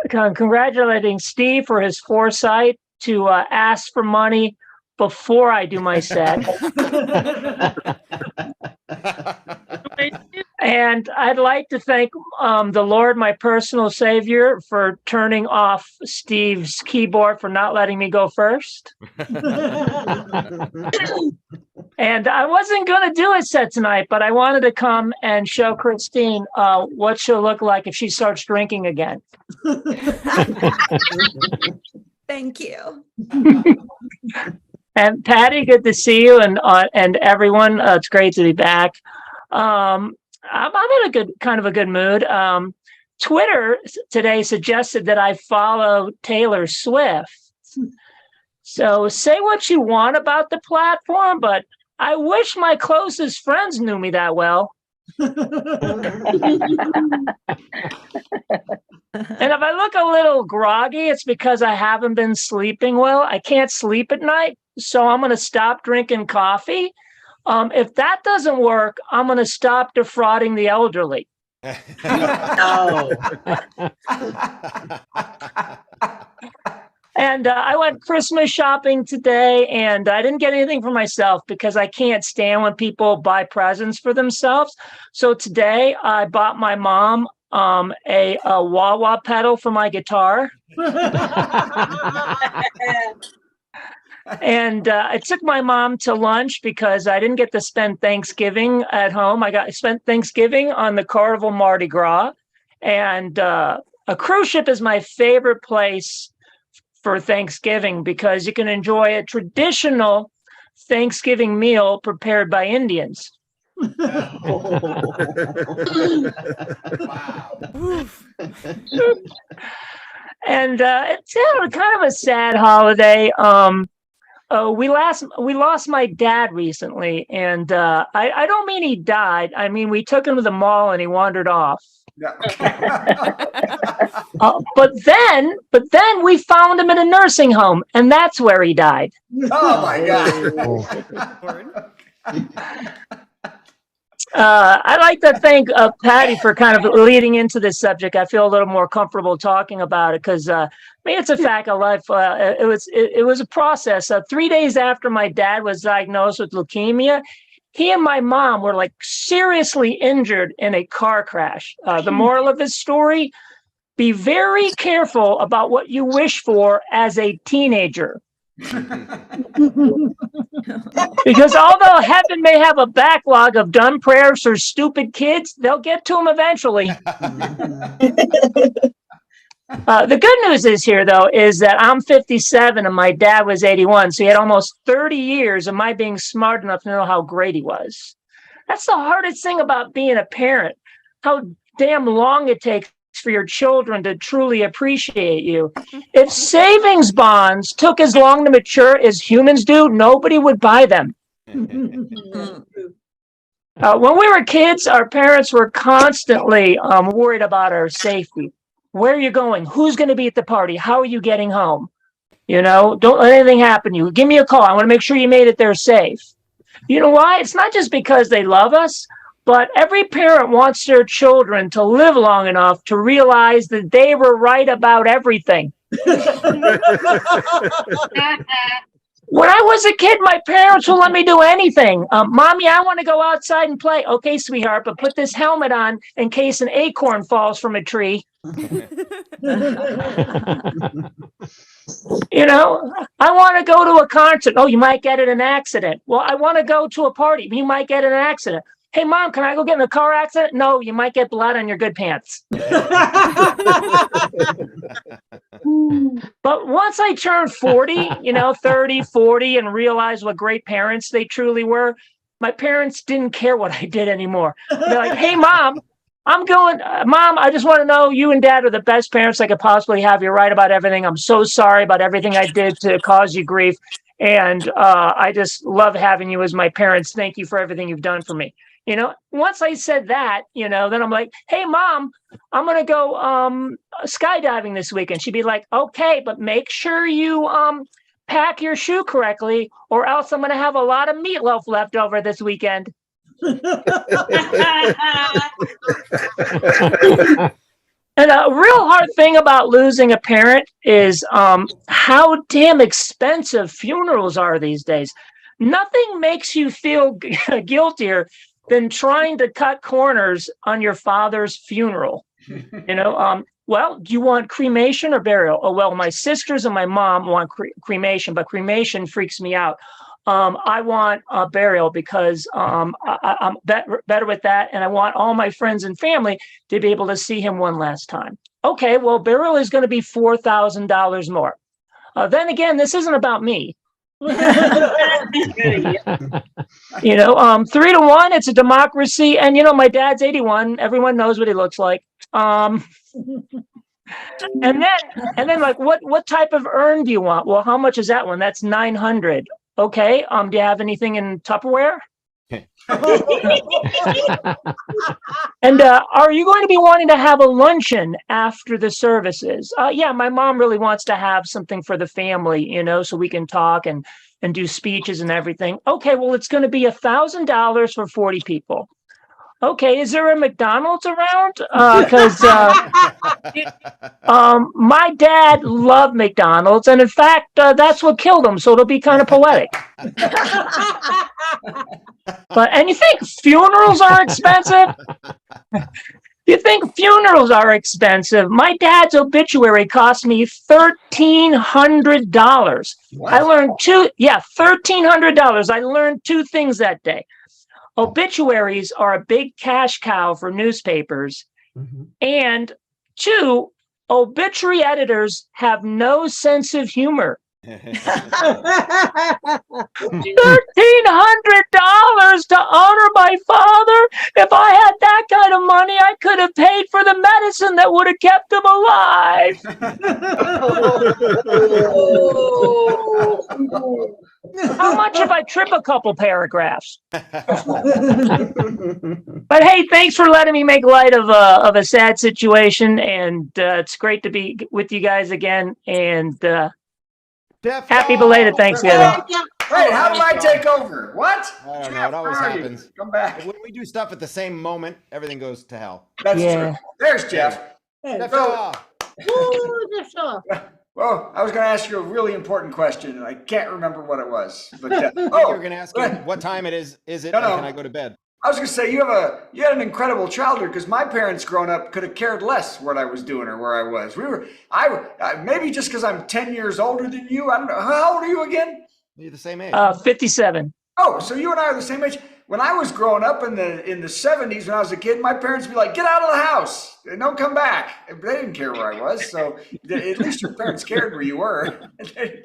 Speaker 12: congratulating Steve for his foresight to ask for money before I do my set. And I'd like to thank the Lord, my personal savior, for turning off Steve's keyboard for not letting me go first. And I wasn't going to do a set tonight, but I wanted to come and show Christine what she'll look like if she starts drinking again.
Speaker 11: Thank you.
Speaker 12: And Patti, good to see you, and everyone. It's great to be back. I'm in a good mood. Twitter today suggested that I follow Taylor Swift. So say what you want about the platform, but I wish my closest friends knew me that well. And if I look a little groggy, it's because I haven't been sleeping well. I can't sleep at night, so I'm going to stop drinking coffee. If that doesn't work, I'm going to stop defrauding the elderly. And I went Christmas shopping today, and I didn't get anything for myself because I can't stand when people buy presents for themselves. So today I bought my mom a wah-wah pedal for my guitar. And I took my mom to lunch because I didn't get to spend Thanksgiving at home. I spent Thanksgiving on the Carnival Mardi Gras. And a cruise ship is my favorite place for Thanksgiving because you can enjoy a traditional Thanksgiving meal prepared by Indians. And it's kind of a sad holiday. We lost my dad recently, and I don't mean he died. I mean, we took him to the mall and he wandered off. But then we found him in a nursing home, and that's where he died.
Speaker 1: Oh my God.
Speaker 12: I'd like to thank Patti for kind of leading into this subject. I feel a little more comfortable talking about it because I mean, it's a fact of life. It was a process. 3 days after my dad was diagnosed with leukemia, he and my mom were like seriously injured in a car crash. The moral of this story: be very careful about what you wish for as a teenager. Because although heaven may have a backlog of done prayers for stupid kids, they'll get to them eventually. The good news is here, though, is that I'm 57 and my dad was 81. So he had almost 30 years of my being smart enough to know how great he was. That's the hardest thing about being a parent, how damn long it takes for your children to truly appreciate you. If savings bonds took as long to mature as humans do, nobody would buy them. When we were kids, our parents were constantly worried about our safety. Where are you going? Who's going to be at the party? How are you getting home? You know, don't let anything happen to you. Give me a call. I want to make sure you made it there safe. You know why? It's not just because they love us, but every parent wants their children to live long enough to realize that they were right about everything. When I was a kid, my parents would let me do anything. Mommy, I want to go outside and play. Okay, sweetheart, but put this helmet on in case an acorn falls from a tree. You know, I want to go to a concert. Oh, you might get in an accident. Well, I want to go to a party. You might get in an accident. Hey, Mom, can I go get in a car accident? No, you might get blood on your good pants. But once I turned 40, 30, 40, and realized what great parents they truly were, my parents didn't care what I did anymore. They're like, hey, Mom, Mom, I just want to know you and Dad are the best parents I could possibly have. You're right about everything. I'm so sorry about everything I did to cause you grief. And I just love having you as my parents. Thank you for everything you've done for me. Once I said that, then I'm like, hey, Mom, I'm going to go skydiving this weekend. She'd be like, okay, but make sure you pack your shoe correctly or else I'm going to have a lot of meatloaf left over this weekend. And a real hard thing about losing a parent is how damn expensive funerals are these days. Nothing makes you feel guiltier than trying to cut corners on your father's funeral. Well, do you want cremation or burial? Oh, well, my sisters and my mom want cremation, but cremation freaks me out. I want a burial because I'm better with that. And I want all my friends and family to be able to see him one last time. Okay, well, burial is going to be $4,000 more. Then again, this isn't about me. 3-1, it's a democracy. And, my dad's 81. Everyone knows what he looks like. And then like, what type of urn do you want? Well, how much is that one? That's $900. Okay. Do you have anything in Tupperware? And are you going to be wanting to have a luncheon after the services? Yeah, my mom really wants to have something for the family, so we can talk and do speeches and everything. Okay, well, it's going to be $1,000 for 40 people. Okay, is there a McDonald's around? Because my dad loved McDonald's, and in fact, that's what killed him. So it'll be kind of poetic. And you think funerals are expensive? You think funerals are expensive? My dad's obituary cost me $1,300. I learned $1,300. I learned two things that day. Obituaries are a big cash cow for newspapers. And two, obituary editors have no sense of humor. $1,300 to honor my father. If I had that kind of money, I could have paid for the medicine that would have kept him alive. How much if I trip a couple paragraphs? But hey, thanks for letting me make light of a sad situation, and it's great to be with you guys again. And happy belated Thanksgiving.
Speaker 1: Wait, how did I take over? What?
Speaker 4: I don't know. It always happens.
Speaker 1: Come back.
Speaker 4: When we do stuff at the same moment, everything goes to hell.
Speaker 1: That's true. There's Jeff.
Speaker 4: Jeff.
Speaker 1: Well, I was going to ask you a really important question, and I can't remember what it was. But
Speaker 4: you were going to ask me what time it is. Is it? No. Can I go to bed?
Speaker 1: I was going to say you had an incredible childhood, because my parents growing up could have cared less what I was doing or where I was. Maybe just because I'm 10 years older than you. I don't know. How old are you again?
Speaker 4: You're the same age.
Speaker 12: 57.
Speaker 1: Oh, so you and I are the same age. When I was growing up in the 70s, when I was a kid, my parents would be like, "Get out of the house and don't come back." They didn't care where I was, so at least your parents cared where you were.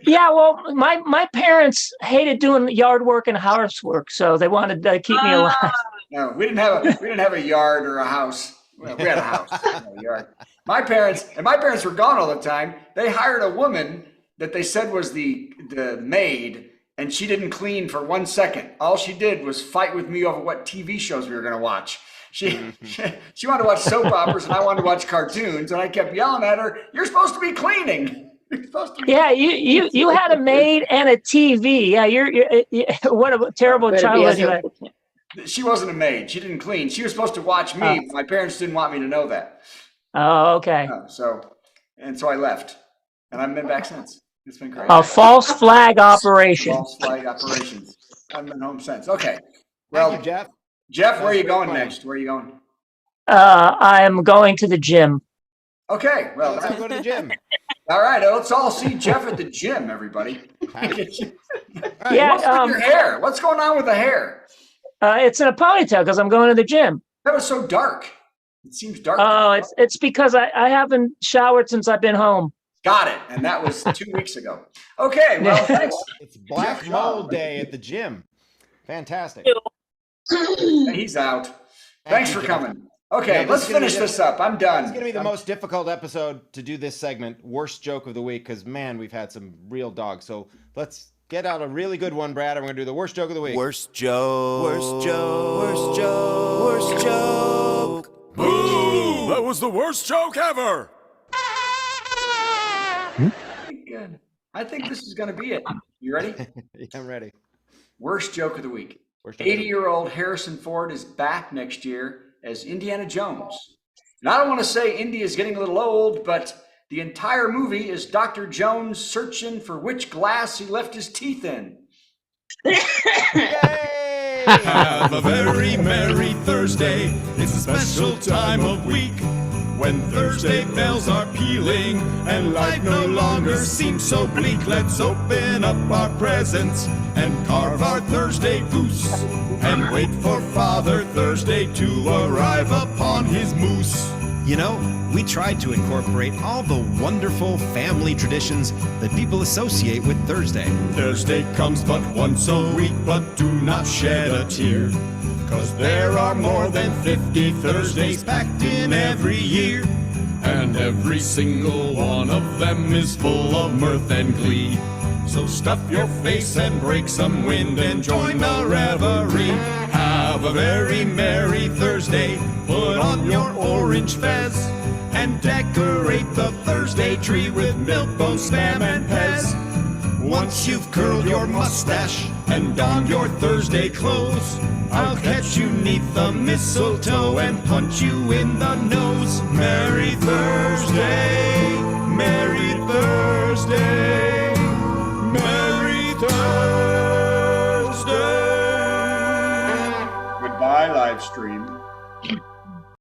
Speaker 12: Yeah, well, my parents hated doing yard work and housework, so they wanted to keep me alive.
Speaker 1: No, we didn't have a yard or a house. Well, we had a house, not a yard. My parents were gone all the time. They hired a woman that they said was the maid. And she didn't clean for 1 second. All she did was fight with me over what TV shows we were going to watch. She wanted to watch soap operas, and I wanted to watch cartoons. And I kept yelling at her, "You're supposed to be cleaning."
Speaker 12: Yeah, you had a maid and a TV. Yeah, you're what a terrible childhood you had.
Speaker 1: She wasn't a maid. She didn't clean. She was supposed to watch me. But my parents didn't want me to know that.
Speaker 12: Oh, okay.
Speaker 1: So I left, and I've been back since. It's been great.
Speaker 12: A false flag operation.
Speaker 1: False flag operations. I've been home since. Okay. Well,
Speaker 4: thank you, Jeff.
Speaker 1: Jeff, where are you going next? Where are you going?
Speaker 12: I'm going to the gym.
Speaker 1: Okay. Well,
Speaker 4: let's go to the gym.
Speaker 1: All right. Let's all see Jeff at the gym, everybody.
Speaker 12: Yeah.
Speaker 1: What's with your hair? What's going on with the hair?
Speaker 12: It's in a ponytail because I'm going to the gym.
Speaker 1: That was so dark. It seems dark.
Speaker 12: Oh, it's because I haven't showered since I've been home.
Speaker 1: Got it. And that was 2 weeks ago. Okay. Well, thanks.
Speaker 4: It's Black Mold Day at the gym. Fantastic.
Speaker 1: He's out. Thanks for coming. Okay, let's finish this up. I'm done.
Speaker 4: It's going to be the most difficult episode to do this segment. Worst joke of the week, because, man, we've had some real dogs. So let's get out a really good one, Brad. And we're going to do the worst joke of the week.
Speaker 2: Worst joke. Worst joke. Worst joke. Worst joke.
Speaker 10: Boo! That was the worst joke ever.
Speaker 1: Good. I think this is going to be it. You ready?
Speaker 4: Yeah, I'm ready.
Speaker 1: Worst joke of the week. 80-year-old Harrison Ford is back next year as Indiana Jones. And I don't want to say Indy is getting a little old, but the entire movie is Dr. Jones searching for which glass he left his teeth in.
Speaker 4: Yay!
Speaker 10: Have a very merry Thursday. It's a special time of week when Thursday bells are pealing and life no longer seems so bleak. Let's open up our presents and carve our Thursday goose and wait for Father Thursday to arrive upon his moose.
Speaker 14: You know, we tried to incorporate all the wonderful family traditions that people associate with Thursday.
Speaker 10: Thursday comes but once a week, but do not shed a tear, 'cause there are more than 50 Thursdays packed in every year, and every single one of them is full of mirth and glee. So stuff your face and break some wind and join the reverie. Have a very merry Thursday, put on your orange fez, and decorate the Thursday tree with Milk-Bone, Spam, and Pez. Once you've curled your mustache and donned your Thursday clothes, I'll catch you 'neath the mistletoe and punch you in the nose. Merry Thursday, Merry Thursday, Merry Thursday.
Speaker 1: Goodbye, live stream.